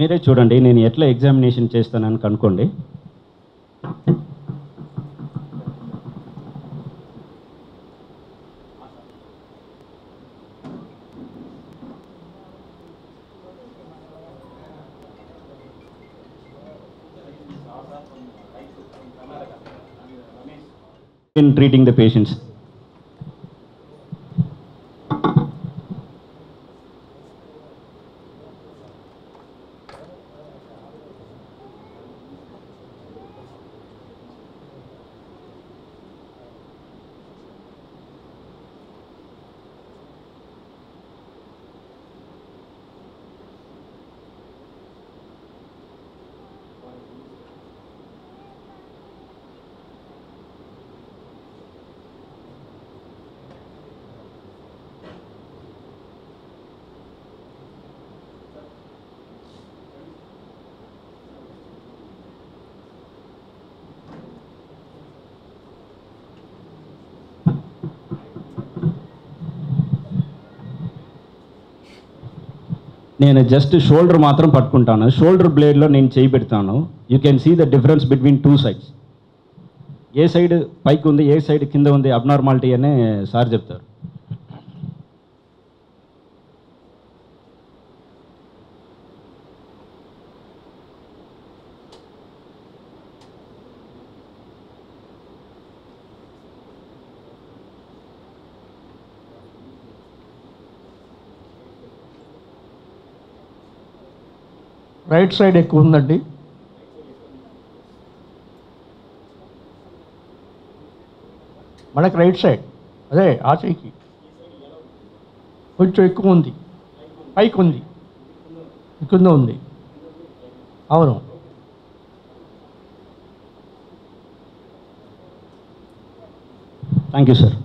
మీరే చూడండి నేను ఎట్లా ఎగ్జామినేషన్ చేస్తానని కనుక్కోండి. In treating the patients. నేను జస్ట్ షోల్డర్ మాత్రం పట్టుకుంటాను. షోల్డర్ బ్లేడ్లో నేను చేయి పెడతాను. You can see the difference between two sides. ఏ సైడ్ పైకి ఉంది, ఏ సైడ్ కింద ఉంది అబ్నార్మాలిటీ అనే సార్ చెప్తారు. రైట్ సైడ్ ఎక్కువ ఉందండి. మనకి రైట్ సైడ్ అదే ఆ చెయ్యికి కొంచెం ఎక్కువ ఉంది, పైకి ఉంది, కింద ఉంది. అవును. Thank you sir.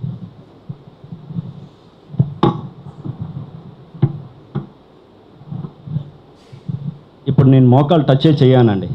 ఇప్పుడు నేను మోకాలు టచ్ చేయనండి.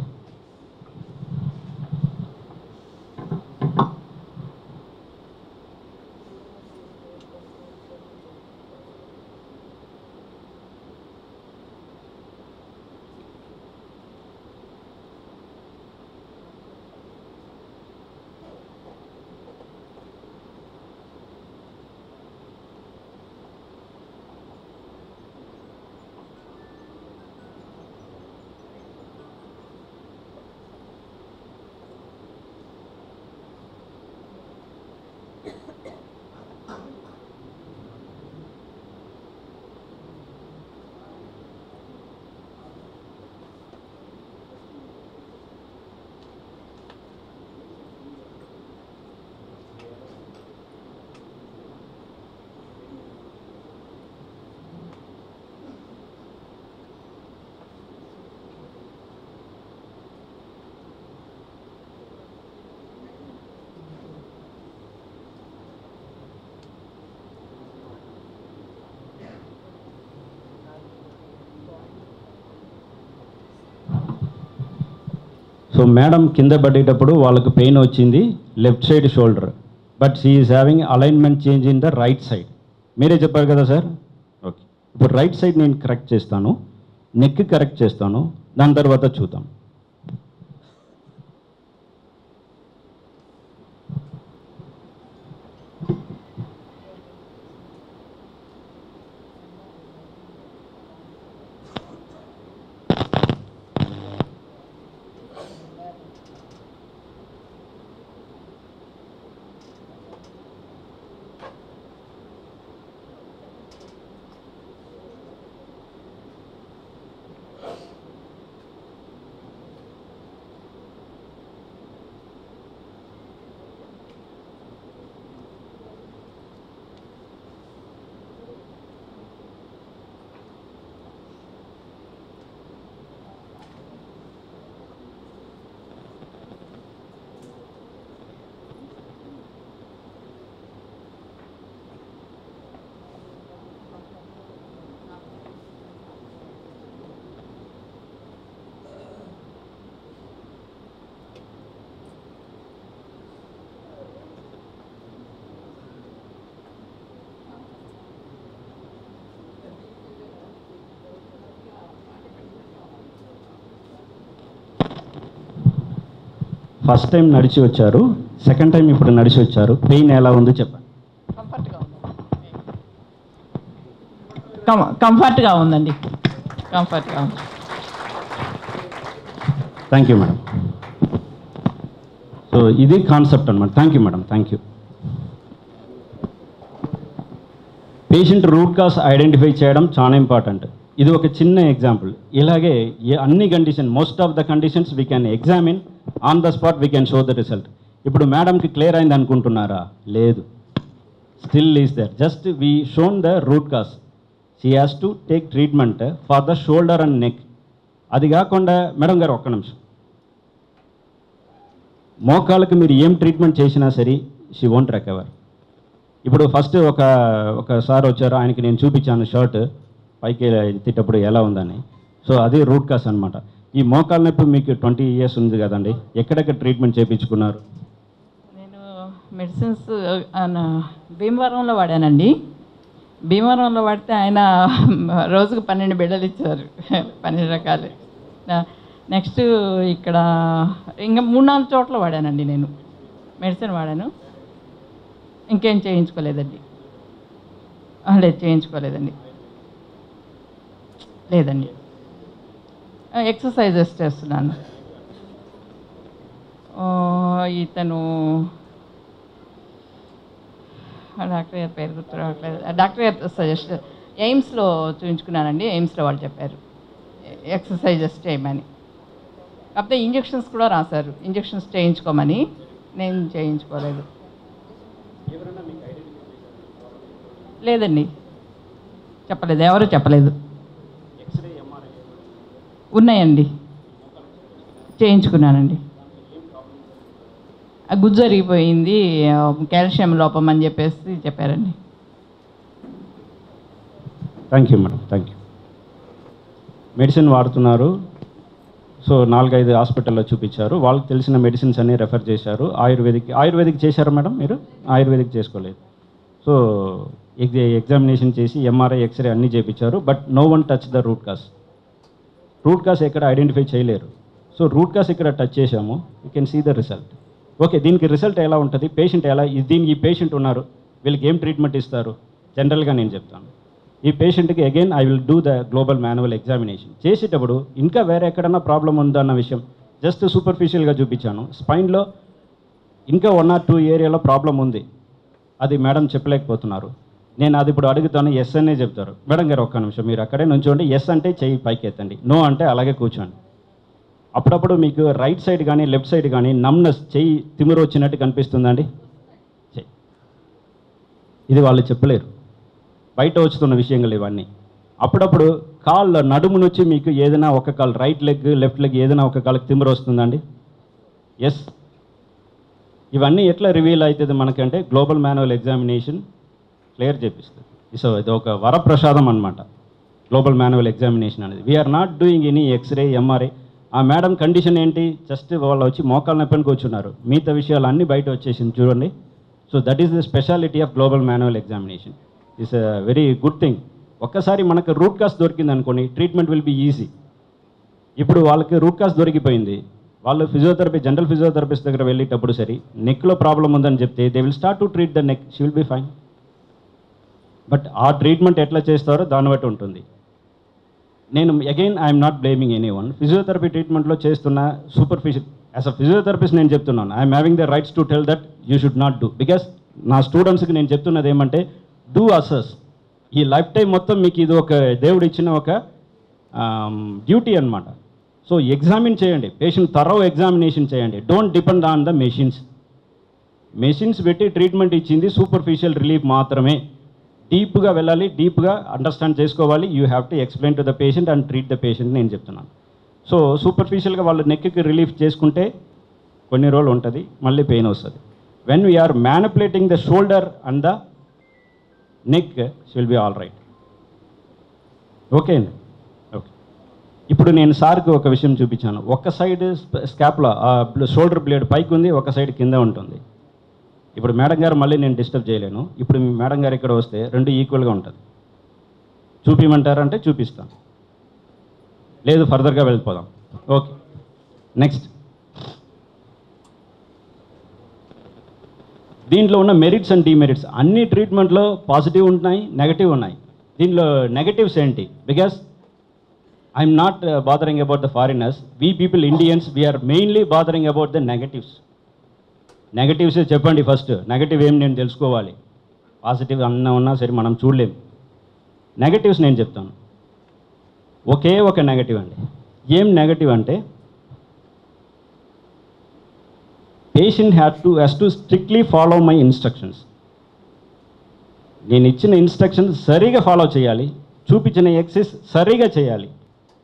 సో మేడం కింద పడేటప్పుడు వాళ్ళకు పెయిన్ వచ్చింది left side shoulder, but she is having alignment change in the right side. మీరే చెప్పారు కదా సార్? ఓకే, ఇప్పుడు రైట్ సైడ్ నేను కరెక్ట్ చేస్తాను, నెక్ కరెక్ట్ చేస్తాను, దాని తర్వాత చూద్దాం. ఫస్ట్ టైం నడిచి వచ్చారు, సెకండ్ టైం ఇప్పుడు నడిచి వచ్చారు, పెయిన్ ఎలా ఉందో చెప్పండి. కంఫర్ట్గా ఉందండి, కంఫర్ట్గా ఉంది. Thank you madam. సో ఇది కాన్సెప్ట్ అనమాట. Thank you madam, thank you. Patient root cause identify చేయడం చాలా ఇంపార్టెంట్. ఇది ఒక చిన్న ఎగ్జాంపుల్. ఇలాగే అన్ని condition, most of the conditions we can examine on the spot, we can show the result. ఇప్పుడు మేడంకి క్లియర్ అయింది అనుకుంటున్నారా? లేదు, still is there. Just we shown the root cause. She has to take treatment for the shoulder and neck. అది కాకుండా madam గారు ఒక్క నిమిషం, మోకాళ్ళకి మీరు ఏం ట్రీట్మెంట్ చేసినా సరే షీ వోంట్ రికవర్. ఇప్పుడు ఫస్ట్ ఒకసారి వచ్చారు, ఆయనకి నేను చూపించాను షర్ట్ పైకి ఎత్తేటప్పుడు ఎలా ఉందని. సో అది రూట్ కాజ్ అనమాట. ఈ మోకాళ్ళ నొప్పి మీకు 20 years ఉంది కదండి, ఎక్కడెక్కడ ట్రీట్మెంట్ చేయించుకున్నారు? నేను మెడిసిన్స్ భీమవరంలో వాడానండి. భీమవరంలో వాడితే ఆయన రోజుకు 12 బిళ్ళలు ఇచ్చారు, 12 రకాలు. నెక్స్ట్ ఇక్కడ ఇంకా 3-4 చోట్ల వాడానండి నేను, మెడిసిన్ వాడాను. ఇంకేం చేయించుకోలేదండి. లేదు, చేయించుకోలేదండి, లేదండి. ఎక్సర్సైజెస్ చేస్తున్నాను. ఇతను డాక్టర్ గారి పేరు గుర్తు రావట్లేదు. డాక్టర్ గారు సజెస్ట్ ఎయిమ్స్లో చూపించుకున్నానండి. ఎయిమ్స్లో వాళ్ళు చెప్పారు ఎక్సర్సైజెస్ చేయమని. కాకపోతే ఇంజెక్షన్స్ కూడా రాశారు, ఇంజెక్షన్స్ చేయించుకోమని. నేను చేయించుకోలేదు. లేదండి, చెప్పలేదు, ఎవరు చెప్పలేదు. ఉన్నాయండి, చేయించుకున్నానండి. గుజ్జు అరిగిపోయింది, కాల్షియం లోపం అని చెప్పేసి చెప్పారండి. Thank you madam, thank you. Medicine వాడుతున్నారు. సో 4-5 హాస్పిటల్లో చూపించారు, వాళ్ళకి తెలిసిన మెడిసిన్స్ అన్నీ రెఫర్ చేశారు. ఆయుర్వేదిక్ చేశారా మేడం? మీరు ఆయుర్వేదిక్ చేసుకోలేదు. సో ఎగ్జామినేషన్ చేసి ఎంఆర్ఐ, ఎక్స్రే అన్నీ చేయించారు. But no one touch the root cause. Root cause ఎక్కడ ఐడెంటిఫై చేయలేరు. సో రూట్ కాజ్ ఇక్కడ టచ్ చేశాము, you can see the result. Okay, దీనికి రిజల్ట్ ఎలా ఉంటుంది? పేషెంట్ ఎలా, దీనికి ఈ పేషెంట్ ఉన్నారు, వీళ్ళకి ఏం ట్రీట్మెంట్ ఇస్తారు? జనరల్గా నేను చెప్తాను, ఈ పేషెంట్కి again I will do the global manual examination. చేసేటప్పుడు ఇంకా వేరే ఎక్కడన్నా ప్రాబ్లం ఉందా అన్న విషయం జస్ట్ సూపర్ఫిషియల్గా చూపించాను. స్పైన్లో ఇంకా 1 or 2 ఏరియాలో ప్రాబ్లం ఉంది, అది మేడం చెప్పలేకపోతున్నారు. నేను అది ఇప్పుడు అడుగుతాను, ఎస్ అనే చెప్తారు. మేడం గారు ఒక్క నిమిషం మీరు అక్కడే నుంచోండి, ఎస్ అంటే చెయ్యి పైకి ఎత్తండి, నో అంటే అలాగే కూర్చోండి. అప్పుడప్పుడు మీకు రైట్ సైడ్ కానీ లెఫ్ట్ సైడ్ కానీ నమ్నెస్, చెయ్యి తిమిరు వచ్చినట్టు కనిపిస్తుందండి? చెయ్యి, ఇది వాళ్ళు చెప్పలేరు, బయట వచ్చుతున్న విషయంగా ఇవన్నీ. అప్పుడప్పుడు కాళ్ళు నడుము నుంచి మీకు ఏదైనా ఒక కాలు, రైట్ లెగ్ లెఫ్ట్ లెగ్ ఏదైనా ఒక కాళ్ళకి తిమిరు వస్తుందండి? ఎస్. ఇవన్నీ ఎట్లా రివీల్ అవుతుంది మనకంటే గ్లోబల్ మాన్యువల్ ఎగ్జామినేషన్ క్లియర్ చేపిస్తుంది. సో ఇది ఒక వరప్రసాదం అనమాట గ్లోబల్ మాన్యువల్ ఎగ్జామినేషన్ అనేది. We're not doing any x-ray, MRI. ఆ మేడం కండిషన్ ఏంటి, జస్ట్ వాళ్ళు వచ్చి మోకాళ్ళ నొప్పిని కూర్చున్నారు, మిగతా విషయాలు అన్నీ బయట వచ్చేసింది చూడండి. So that is the speciality of global manual examination. It's a very good thing. ఒక్కసారి మనకు రూట్ కాస్ దొరికింది అనుకోండి, ట్రీట్మెంట్ విల్ బి ఈజీ. ఇప్పుడు వాళ్ళకి రూట్ కాస్ దొరికిపోయింది, వాళ్ళు ఫిజియోథెరపీ జనరల్ ఫిజియోథెరపిస్ట్ దగ్గర వెళ్ళేటప్పుడు సరే నెక్లో ప్రాబ్లం ఉందని చెప్తే they will start to treat the neck, she will be fine. But ఆ ట్రీట్మెంట్ ఎట్లా చేస్తారో దాన్ని బట్టి ఉంటుంది. నేను again I'm not blaming anyone. Physiotherapy ట్రీట్మెంట్లో చేస్తున్న సూపర్ఫిషియల్ యాజ్ అ ఫిజియోథెరపిస్ట్ నేను చెప్తున్నాను, I'm having the rights to tell that you should not do. Because నా స్టూడెంట్స్కి నేను చెప్తున్నది ఏమంటే డూ అసెస్. ఈ లైఫ్ టైం మొత్తం మీకు ఇది ఒక దేవుడు ఇచ్చిన ఒక డ్యూటీ అనమాట. సో ఎగ్జామిన్ చేయండి, పేషెంట్ థరో ఎగ్జామినేషన్ చేయండి. Don't depend on the machines. Machines పెట్టి ట్రీట్మెంట్ ఇచ్చింది సూపర్ఫిషియల్ రిలీఫ్ మాత్రమే. డీప్గా వెళ్ళాలి, డీప్గా అండర్స్టాండ్ చేసుకోవాలి. You have to explain to the patient and treat the patient నేను చెప్తున్నాను. సో సూపర్ఫిషియల్గా వాళ్ళు నెక్కి రిలీఫ్ చేసుకుంటే కొన్ని రోజులు ఉంటుంది, మళ్ళీ పెయిన్ వస్తుంది. When we're manipulating the shoulder and the neck will be all right. Okay అండి, ఓకే. ఇప్పుడు నేను సార్కి ఒక విషయం చూపించాను. ఒక సైడ్ స్కాప్లా షోల్డర్ బ్లేడ్ పైకి ఉంది, ఒక సైడ్ కింద ఉంటుంది. ఇప్పుడు మేడం గారు మళ్ళీ నేను డిస్టర్బ్ చేయలేను. ఇప్పుడు మేడం గారు ఇక్కడ వస్తే రెండు ఈక్వల్గా ఉంటుంది. చూపించమంటారంటే చూపిస్తాను, లేదు ఫర్దర్గా వెళ్ళిపోదాం. Okay, next. దీంట్లో ఉన్న మెరిట్స్ అండ్ డిమెరిట్స్ అన్ని ట్రీట్మెంట్లో పాజిటివ్ ఉన్నాయి, నెగటివ్ ఉన్నాయి. దీనిలో నెగటివ్స్ ఏంటి? Because I'm not bothering about the foreigners. We people Indians we're mainly bothering about the negatives. నెగటివ్సే చెప్పండి ఫస్ట్. నెగటివ్ ఏం నేను తెలుసుకోవాలి. పాజిటివ్ అన్న ఉన్నా సరే మనం చూడలేం. నెగటివ్స్ నేను చెప్తాను. ఒకే ఒక నెగటివ్ అండి. ఏం నెగటివ్ అంటే patient has to strictly follow my instructions. నేను ఇచ్చిన ఇన్స్ట్రక్షన్స్ సరిగా ఫాలో చేయాలి, చూపించిన ఎక్సర్సైజ్ సరిగా చేయాలి.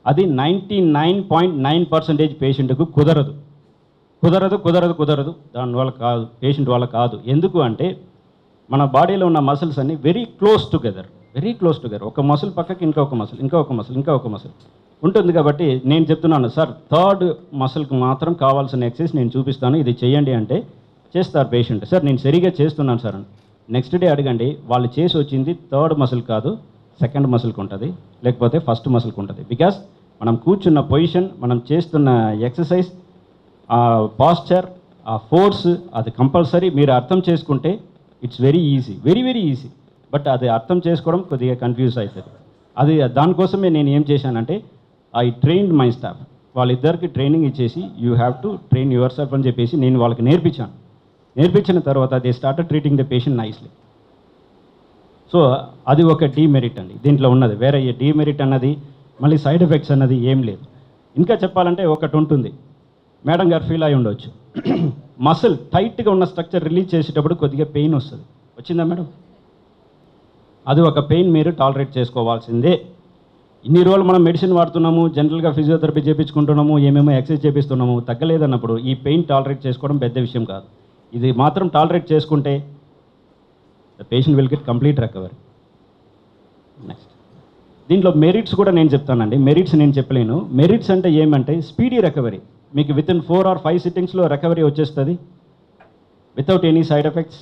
అది 99.9% పేషెంట్కు కుదరదు. దానివల్ల కాదు, పేషెంట్ వల్ల కాదు. ఎందుకు అంటే మన బాడీలో ఉన్న మసిల్స్ అన్ని వెరీ క్లోజ్ టుగెదర్. ఒక మసిల్ పక్కకి ఇంకొక మసిల్ ఉంటుంది. కాబట్టి నేను చెప్తున్నాను సార్, థర్డ్ మసిల్కి మాత్రం కావాల్సిన ఎక్సర్సైజ్ నేను చూపిస్తాను, ఇది చేయండి అంటే చేస్తారు పేషెంట్. సార్ నేను సరిగా చేస్తున్నాను సార్ అని నెక్స్ట్ డే అడగండి, వాళ్ళు చేసి వచ్చింది థర్డ్ మసిల్ కాదు, సెకండ్ మసిల్కి ఉంటుంది, లేకపోతే ఫస్ట్ మసిల్కి ఉంటుంది. బికాస్ మనం కూర్చున్న పొజిషన్, మనం చేస్తున్న ఎక్సర్సైజ్, ఆ పాస్చర్, ఆ ఫోర్స్, అది కంపల్సరీ మీరు అర్థం చేసుకుంటే it's very easy, very easy. But అది అర్థం చేసుకోవడం కొద్దిగా కన్ఫ్యూజ్ అవుతుంది. అది దానికోసమే నేను ఏం చేశానంటే ఐ ట్రైన్డ్ మై స్టాఫ్. వాళ్ళిద్దరికి ట్రైనింగ్ ఇచ్చేసి you have to train your self అని చెప్పేసి నేను వాళ్ళకి నేర్పించిన తర్వాత they started treating the patient nicely. So అది ఒక డీమెరిట్ అండి దీంట్లో ఉన్నది. వేరే డీమెరిట్ అన్నది మళ్ళీ సైడ్ ఎఫెక్ట్స్ అన్నది ఏం లేదు. ఇంకా చెప్పాలంటే ఒకటి ఉంటుంది, మేడం గారు ఫీల్ అయి ఉండవచ్చు, మసిల్ టైట్గా ఉన్న స్ట్రక్చర్ రిలీజ్ చేసేటప్పుడు కొద్దిగా పెయిన్ వస్తుంది. వచ్చిందా మేడం? అది ఒక పెయిన్ మీరు టాలరేట్ చేసుకోవాల్సిందే. ఇన్ని రోజులు మనం మెడిసిన్ వాడుతున్నాము, జనరల్గా ఫిజియోథెరపీ చేయించుకుంటున్నాము, ఏమేమో ఎక్సర్సైజ్ చేపిస్తున్నాము, తగ్గలేదన్నప్పుడు ఈ పెయిన్ టాలరేట్ చేసుకోవడం పెద్ద విషయం కాదు. ఇది మాత్రం టాలరేట్ చేసుకుంటే the patient will get complete recovery. Next దీంట్లో మెరిట్స్ కూడా నేను చెప్తానండి. మెరిట్స్ నేను చెప్పలేను. మెరిట్స్ అంటే ఏమంటే స్పీడీ రికవరీ. మీకు విత్ ఇన్ 4 or 5 సిట్టింగ్స్లో రికవరీ వచ్చేస్తుంది వితౌట్ ఎనీ సైడ్ ఎఫెక్ట్స్.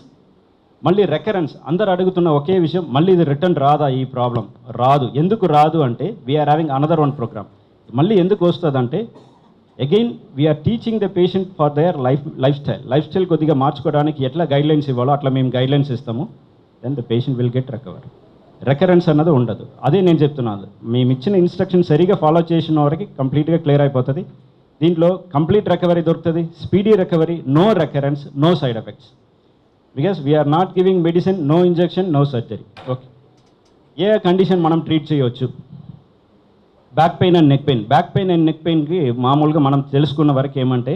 మళ్ళీ రెకరెన్స్, అందరు అడుగుతున్న ఒకే విషయం, మళ్ళీ ఇది రిటర్న్ రాదా? ఈ ప్రాబ్లం రాదు. ఎందుకు రాదు అంటే we're having another one programme. మళ్ళీ ఎందుకు వస్తుందంటే again we're teaching the patient for their lifestyle కొద్దిగా మార్చుకోవడానికి ఎట్లా గైడ్లైన్స్ ఇవ్వాలో అట్లా మేము గైడ్లైన్స్ ఇస్తాము. Then the patient will get recovery. Recurrence అన్నది ఉండదు. అదే నేను చెప్తున్నాను, మేము ఇచ్చిన ఇన్స్ట్రక్షన్ సరిగా ఫాలో చేసిన వారికి కంప్లీట్గా క్లియర్ అయిపోతుంది. దీంట్లో కంప్లీట్ రికవరీ దొరుకుతుంది, speedy recovery, no recurrence, no side effects. Because we're not giving medicine, no injection, no surgery. Okay, ఏ కండిషన్ మనం ట్రీట్ చేయవచ్చు? Back pain and neck pain. Back pain and neck పెయిన్కి మామూలుగా మనం తెలుసుకున్న వరకు ఏమంటే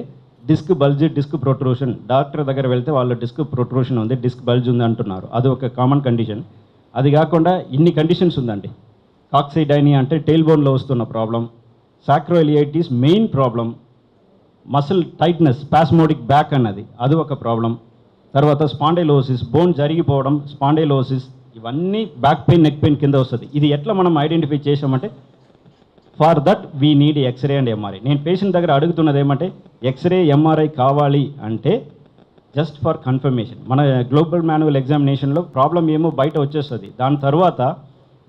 disc bulge, disc protrusion. Doctor దగ్గర వెళ్తే వాళ్ళు డిస్క్ ప్రొట్రూషన్ ఉంది, డిస్క్ బల్జ్ ఉంది అంటున్నారు. అది ఒక కామన్ కండిషన్. అది కాకుండా ఇన్ని కండిషన్స్ ఉందండి. కాక్సైడైనియా అంటే టెయిల్ బోన్లో వస్తున్న problem, sacroiliitis main problem, muscle tightness, spasmodic back అన్నది అది ఒక ప్రాబ్లం. తర్వాత స్పాండైలోసిస్, బోన్ జరిగిపోవడం, స్పాండైలోసిస్, ఇవన్నీ బ్యాక్ పెయిన్, నెక్ పెయిన్ కింద వస్తుంది. ఇది ఎట్లా మనం ఐడెంటిఫై చేసామంటే for that we need x-ray and MRI. నేను పేషెంట్ దగ్గర అడుగుతున్నది ఏమంటే ఎక్స్రే ఎంఆర్ఐ కావాలి అంటే జస్ట్ ఫర్ కన్ఫర్మేషన్. మన గ్లోబల్ మాన్యువల్ ఎగ్జామినేషన్లో ప్రాబ్లం ఏమో బయట వచ్చేస్తుంది. దాని తర్వాత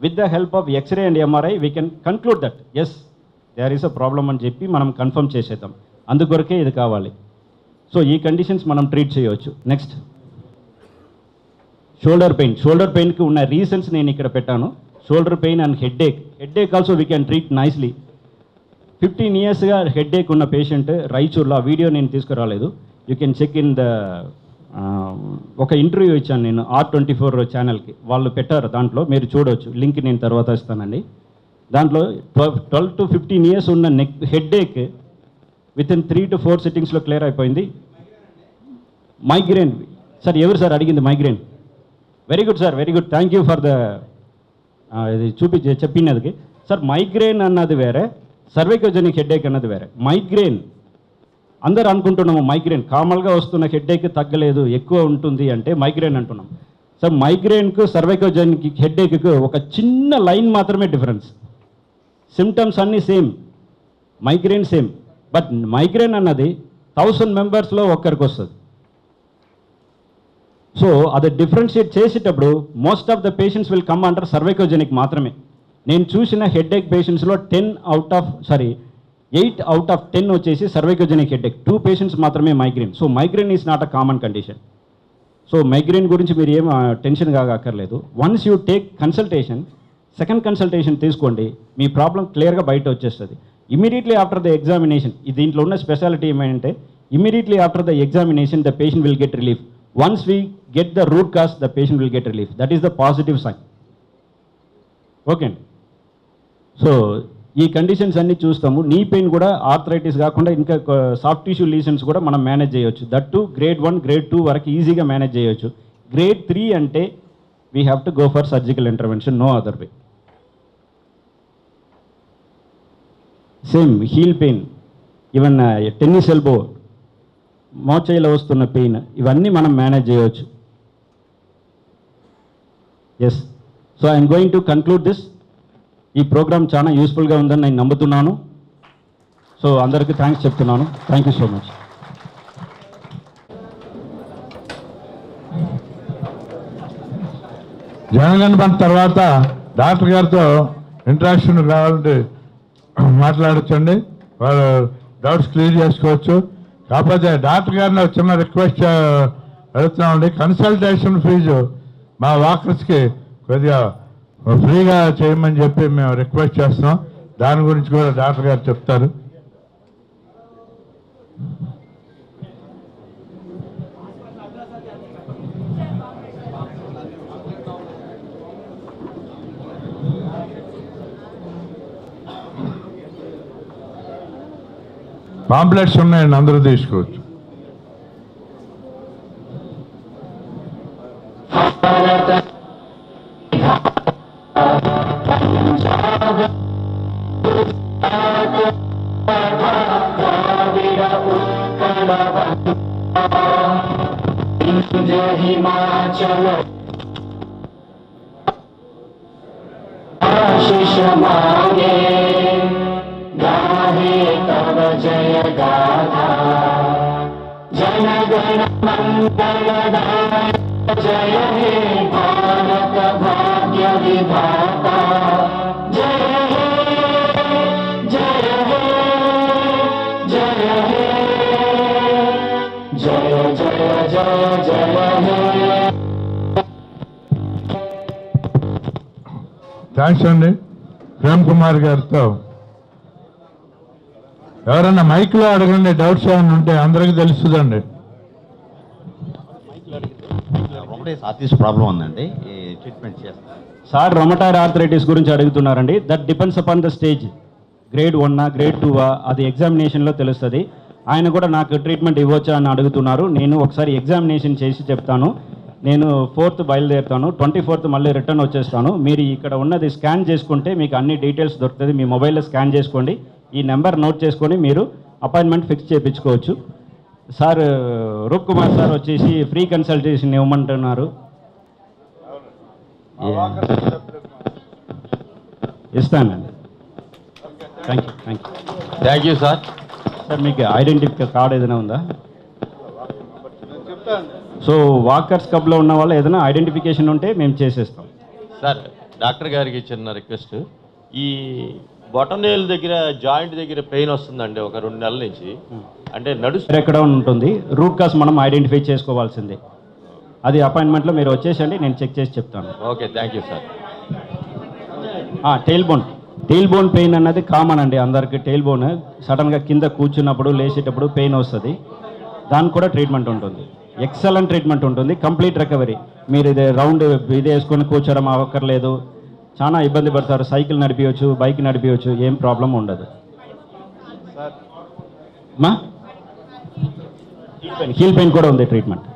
with the help of x-ray and MRI we can conclude that yes there is a problem అని చెప్పి మనం కన్ఫర్మ్ చేసేద్దాం. అందుకొరకే ఇది కావాలి. సో ఈ కండిషన్స్ మనం ట్రీట్ చేయవచ్చు. Next shoulder pain. షోల్డర్ పెయిన్కి ఉన్న రీజన్స్ నేను ఇక్కడ పెట్టాను. Shoulder pain and headache. Headache also we can treat nicely. 15 yearsగా హెడ్ఏక్ ఉన్న పేషెంట్ రాయచూర్లో, ఆ వీడియో నేను తీసుకురాలేదు, you can check in the ఒక ఇంటర్వ్యూ ఇచ్చాను నేను R24 ఛానల్కి, వాళ్ళు పెట్టారు, దాంట్లో మీరు చూడవచ్చు, లింక్ నేను తర్వాత ఇస్తానండి. దాంట్లో 12 to 15 years ఉన్న హెడ్ఏక్ విత్ ఇన్ 3 to 4 సిట్టింగ్స్లో క్లియర్ అయిపోయింది. మైగ్రేన్ సార్, ఎవరు సార్ అడిగింది migraine? Very good sir, very good, thank you for the ఇది చెప్పినది సార్. మైగ్రేన్ అన్నది వేరే, సర్వైకోజెనిక్ హెడ్ఏక్ అన్నది వేరే. మైగ్రేన్ అందరు అనుకుంటున్నాము మైగ్రేన్ కామన్గా వస్తున్న హెడ్ఏక్ తగ్గలేదు, ఎక్కువ ఉంటుంది అంటే మైగ్రేన్ అంటున్నాం. సార్ మైగ్రేన్కు సర్వైకోజెనిక్ హెడ్ఏక్కు ఒక చిన్న లైన్ మాత్రమే డిఫరెన్స్. సిమ్టమ్స్ అన్నీ same, migraine same. But migraine అన్నది 1000 మెంబర్స్లో ఒక్కరికి వస్తుంది. సో అది డిఫరెన్షియేట్ చేసేటప్పుడు most of the patients will come under cervicogenic మాత్రమే. నేను చూసిన హెడ్ఏక్ పేషెంట్స్లో 8 out of 10 వచ్చేసి సర్వైకోజెనిక్ హెడ్ఏక్, 2 పేషెంట్స్ మాత్రమే migraine. So migraine is not a common condition. So migraine గురించి మీరు ఏం టెన్షన్ కాకర్లేదు. Once you take consultation, second consultation తీసుకోండి, మీ ప్రాబ్లం క్లియర్గా బయట వచ్చేస్తుంది. ఇమీడియట్లీ ఆఫ్టర్ ద ఎగ్జామినేషన్, దీంట్లో ఉన్న స్పెషాలిటీ ఏమంటే immediately after the examination the patient will get relief. Once we get the root cause, the patient will get relief. That is the positive sign. Okay. So, ఈ conditions అన్ని చూస్తాము. Knee pain కూడా arthritis కాకుండా ఇంకా soft tissue lesions కూడా మనం manage చేయొచ్చు. That to grade 1, grade 2 వరకు ఈజీగా మేనేజ్ చేయొచ్చు. గ్రేడ్ 3 అంటే we have to go for surgical intervention, no other way. Same heel pain, even tennis elbow, మోచేయిలో వస్తున్న పెయిన్, ఇవన్నీ మనం మేనేజ్ చేయవచ్చు. Yes, so I'm going to conclude this. ఈ ప్రోగ్రామ్ చాలా యూస్ఫుల్గా ఉందని నేను నమ్ముతున్నాను. సో అందరికీ థ్యాంక్స్ చెప్తున్నాను. Thank you so much. Jana Gana Mana తర్వాత డాక్టర్ గారితో ఇంటరాక్షన్ కావాలంటే మాట్లాడచ్చండి, వాళ్ళు డౌట్స్ క్లియర్ చేసుకోవచ్చు. కాకపోతే డాక్టర్ గారిని ఒక చిన్న రిక్వెస్ట్ అడుగుతున్నామండి. కన్సల్టేషన్ ఫీజు మా వాకర్స్కి కొద్దిగా ఫ్రీగా చేయమని చెప్పి మేము రిక్వెస్ట్ చేస్తున్నాం. దాని గురించి కూడా డాక్టర్ గారు చెప్తారు. పాంప్లెట్స్ ఉన్నాయండి, అందరూ తీసుకోవచ్చు. హిమాచల ఆశిష మాగే गाहे तव जय गाथा जनगण मंगलदाय जय हे भारत भाग्य विधाता जय हे जय हे जय हे जय जय जय जय हे. థ్యాంక్స్ అండి. ప్రేమ్ కుమార్ గారితో ఎవరన్నా మైక్లో అడగండి, డౌట్స్ ఏమైనా ఉంటే అందరికీ తెలుస్తుందండి. ప్రాబ్లం ఉందండి, ట్రీట్మెంట్ చేస్తాం సార్. రొమటాయిడ్ ఆర్థరైటిస్ గురించి అడుగుతున్నారండి. That depends upon the stage, grade 1 grade 2 అది ఎగ్జామినేషన్లో తెలుస్తుంది. ఆయన కూడా నాకు ట్రీట్మెంట్ ఇవ్వచ్చా అని అడుగుతున్నారు. నేను ఒకసారి ఎగ్జామినేషన్ చేసి చెప్తాను. నేను 4th బయలుదేరుతాను, 24th మళ్ళీ రిటర్న్ వచ్చేస్తాను. మీరు ఇక్కడ ఉన్నది స్కాన్ చేసుకుంటే మీకు అన్ని డీటెయిల్స్ దొరుకుతుంది. మీ మొబైల్లో స్కాన్ చేసుకోండి, ఈ నెంబర్ నోట్ చేసుకొని మీరు అపాయింట్మెంట్ ఫిక్స్ చేయించుకోవచ్చు. సార్ రూప్ కుమార్ సార్ వచ్చేసి ఫ్రీ కన్సల్టేషన్ ఇవ్వమంటున్నారు. ఇస్తానండి. Thank you thank you thank you sir. Sir మీకు ఐడెంటిఫై కార్డ్ ఏదైనా ఉందా? సో వాకర్స్ క్లబ్లో ఉన్న వాళ్ళు ఏదైనా ఐడెంటిఫికేషన్ ఉంటే మేము చేసేస్తాం. సార్ డాక్టర్ గారికి చిన్న రిక్వెస్ట్, ఈ బొటనేల్ దగ్గర జాయింట్ దగ్గర పెయిన్ వస్తుందండి ఒక 2 నెలల నుంచి. అంటే ఎక్కడ ఉంటుంది, రూట్ కాస్ మనం ఐడెంటిఫై చేసుకోవాల్సిందే. అది అపాయింట్మెంట్లో మీరు వచ్చేసండి, నేను చెక్ చేసి చెప్తాను. Okay, thank you sir. Tail bone pain అన్నది కామన్ అండి అందరికి. టెయిల్ బోన్ సడన్గా కింద కూర్చున్నప్పుడు లేచేటప్పుడు పెయిన్ వస్తుంది, దానికి కూడా ట్రీట్మెంట్ ఉంటుంది. ఎక్సలెంట్ ట్రీట్మెంట్ ఉంటుంది, కంప్లీట్ రికవరీ. మీరు ఇది రౌండ్ ఇది వేసుకొని కూర్చోడం అవ్వక్కర్లేదు. చాలా ఇబ్బంది పడతారు, సైకిల్ నడిపించవచ్చు, బైక్ నడిపించవచ్చు, ఏం ప్రాబ్లం ఉండదు. మా హీల్ పెయిన్ కూడా ఉంది ట్రీట్మెంట్,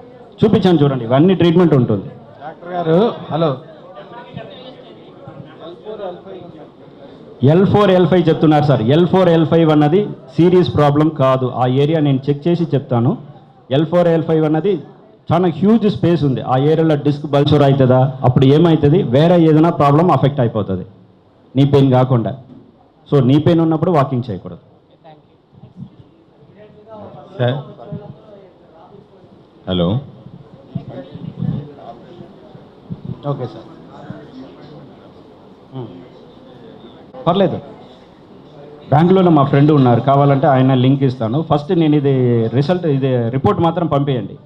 చూపించాను చూడండి, ఇవన్నీ ట్రీట్మెంట్ ఉంటుంది. డాక్టర్ గారు హలో, L4 L5 చెప్తున్నారు సార్. L4 L5 అన్నది సీరియస్ ప్రాబ్లం కాదు, ఆ ఏరియా నేను చెక్ చేసి చెప్తాను. L4 L5 అన్నది చాలా హ్యూజ్ స్పేస్ ఉంది, ఆ ఏరియాలో డిస్క్ బల్చర్ అవుతుందా, అప్పుడు ఏమవుతుంది, వేరే ఏదైనా ప్రాబ్లం అఫెక్ట్ అయిపోతుంది నీ పెయిన్ కాకుండా. సో నీ పెయిన్ ఉన్నప్పుడు వాకింగ్ చేయకూడదు. సార్ హలో, ఓకే సార్, పర్లేదు. బెంగళూరులో మా ఫ్రెండ్ ఉన్నారు, కావాలంటే ఆయన లింక్ ఇస్తాను. ఫస్ట్ నేను ఇది రిపోర్ట్ మాత్రం పంపేయండి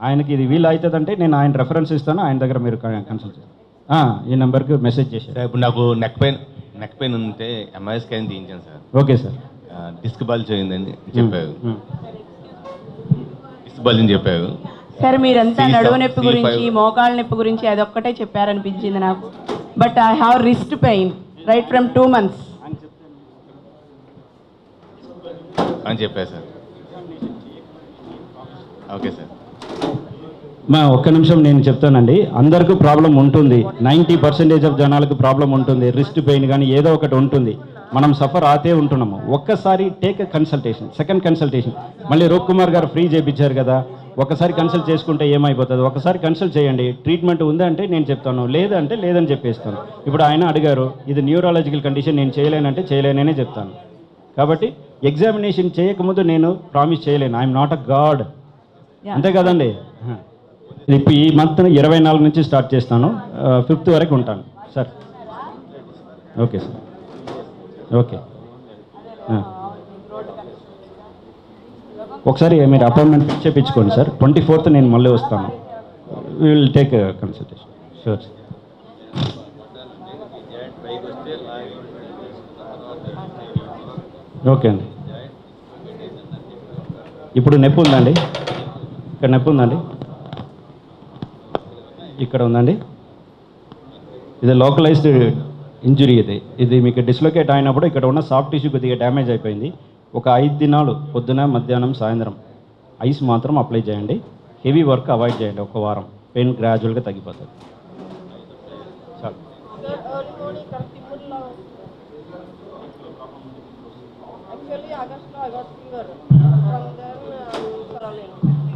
ఆయనకి. ఇది వీలు అవుతుందంటే నేను ఆయన రెఫరెన్స్ ఇస్తాను, ఆయన దగ్గర మీరు కన్సల్ట్ చేయండి. ఈ నెంబర్కి మెసేజ్ చేశారు. ఇప్పుడు నాకు నెక్ పెయిన్ ఉంటే ఎంఐ స్కాన్ తీయించాను sir. Okay sir. Disc bulge అయిందని చెప్పారు, డిస్క్ బల్జ్ అని చెప్పారు సార్. మీరంతా నడువు నొప్పి గురించి, మోకాళ్ళ నొప్పి గురించి అదొక్కటే చెప్పారనిపించింది నాకు. But I have wrist pain right from 2 months అని చెప్పారు సార్. Okay sir. ఒక్క నిమిషం నేను చెప్తానండి. అందరికీ ప్రాబ్లం ఉంటుంది, 90% ఆఫ్ జనాలకు ప్రాబ్లం ఉంటుంది. రిస్ట్ పెయిన్ కానీ ఏదో ఒకటి ఉంటుంది, మనం సఫర్ ఆతే ఉంటున్నాము. ఒక్కసారి టేక్ కన్సల్టేషన్, సెకండ్ కన్సల్టేషన్. మళ్ళీ రూప్ కుమార్ గారు ఫ్రీ చేయించారు కదా, ఒకసారి కన్సల్ట్ చేసుకుంటే ఏమైపోతుంది. ఒకసారి కన్సల్ట్ చేయండి, ట్రీట్మెంట్ ఉందంటే నేను చెప్తాను, లేదంటే లేదని చెప్పేస్తాను. ఇప్పుడు ఆయన అడిగారు ఇది న్యూరాలజికల్ కండిషన్, నేను చేయలేనంటే చేయలేననే చెప్తాను. కాబట్టి ఎగ్జామినేషన్ చేయకముందు నేను ప్రామిస్ చేయలేను, ఐఎమ్ నాట్ అ గాడ్, అంతే కదండి. ఇప్పుడు ఈ మంత్ 24 నుంచి స్టార్ట్ చేస్తాను, 5th వరకు ఉంటాను సార్. Okay sir, okay. ఒకసారి మీరు అపాయింట్మెంట్ ఫిక్స్ చేయించుకోండి సార్. 24th నేను మళ్ళీ వస్తాను, will take consultation. Sure sir. Okay అండి. ఇప్పుడు నొప్పి ఉందండి, ఇక్కడ నొప్పి ఉందండి, ఇక్కడ ఉందండి. ఇది లోకలైజ్డ్ ఇంజురీ. ఇది మీకు డిస్లొకేట్ అయినప్పుడు ఇక్కడ ఉన్న సాఫ్ట్ టిష్యూ కొద్దిగా డ్యామేజ్ అయిపోయింది. ఒక 5 దినాలు పొద్దున, మధ్యాహ్నం, సాయంత్రం ఐస్ మాత్రం అప్లై చేయండి. హెవీ వర్క్ అవాయిడ్ చేయండి. 1 వారం పెయిన్ గ్రాడ్యువల్గా తగ్గిపోతుంది. చాలు.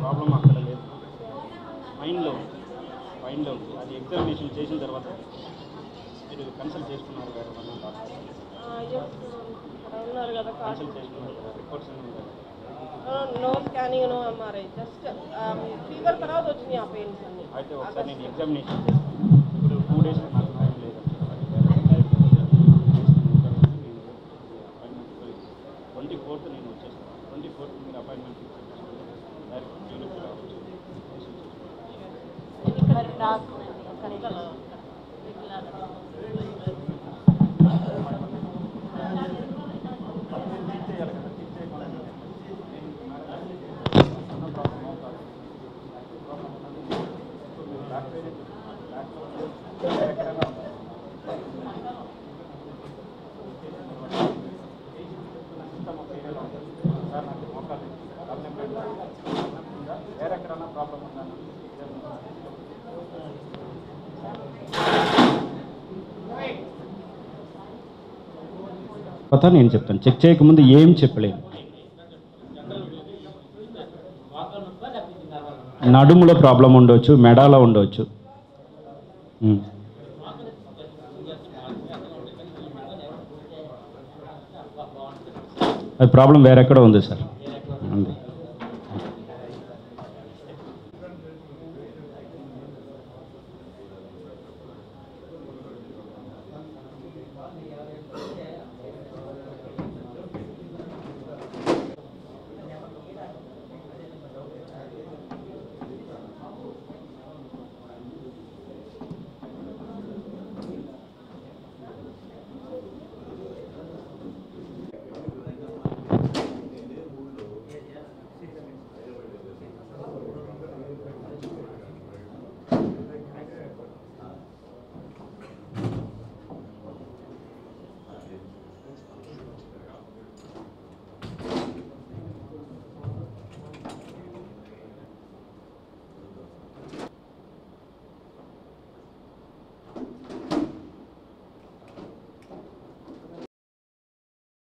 ప్రాబ్లం అక్కడ లేదు, మైండ్లో ఉంది. అది ఎగ్జామినేషన్ చేసిన తర్వాత మీరు కన్సల్ట్ చేసుకున్నారు కదా, కన్సల్ట్ చేసుకున్నారు కదా, రిపోర్ట్స్ అన్నీ ఉన్నాయి. No scanning, no MRI, just fever తర్వాత వచ్చినాయి ఆ పెయిన్స్ అన్ని. అయితే ఒకసారి నేను ఎగ్జామినేషన్ చేస్తాను. ఇప్పుడు 2 days నాకు టైం లేదు. 24th నేను వచ్చేస్తాను. 24th మీరు అపాయింట్మెంట్ ఫిక్స్ చేసుకుంటే డైరెక్ట్ క్లినిక్ రావచ్చు. తర్వాత నేను చెప్తాను, చెక్ చేయకముందు ఏం చెప్పలేను. నడుములో ప్రాబ్లం ఉండవచ్చు, మెడలో ఉండవచ్చు. అది ప్రాబ్లం వేరెక్కడో ఉంది సార్.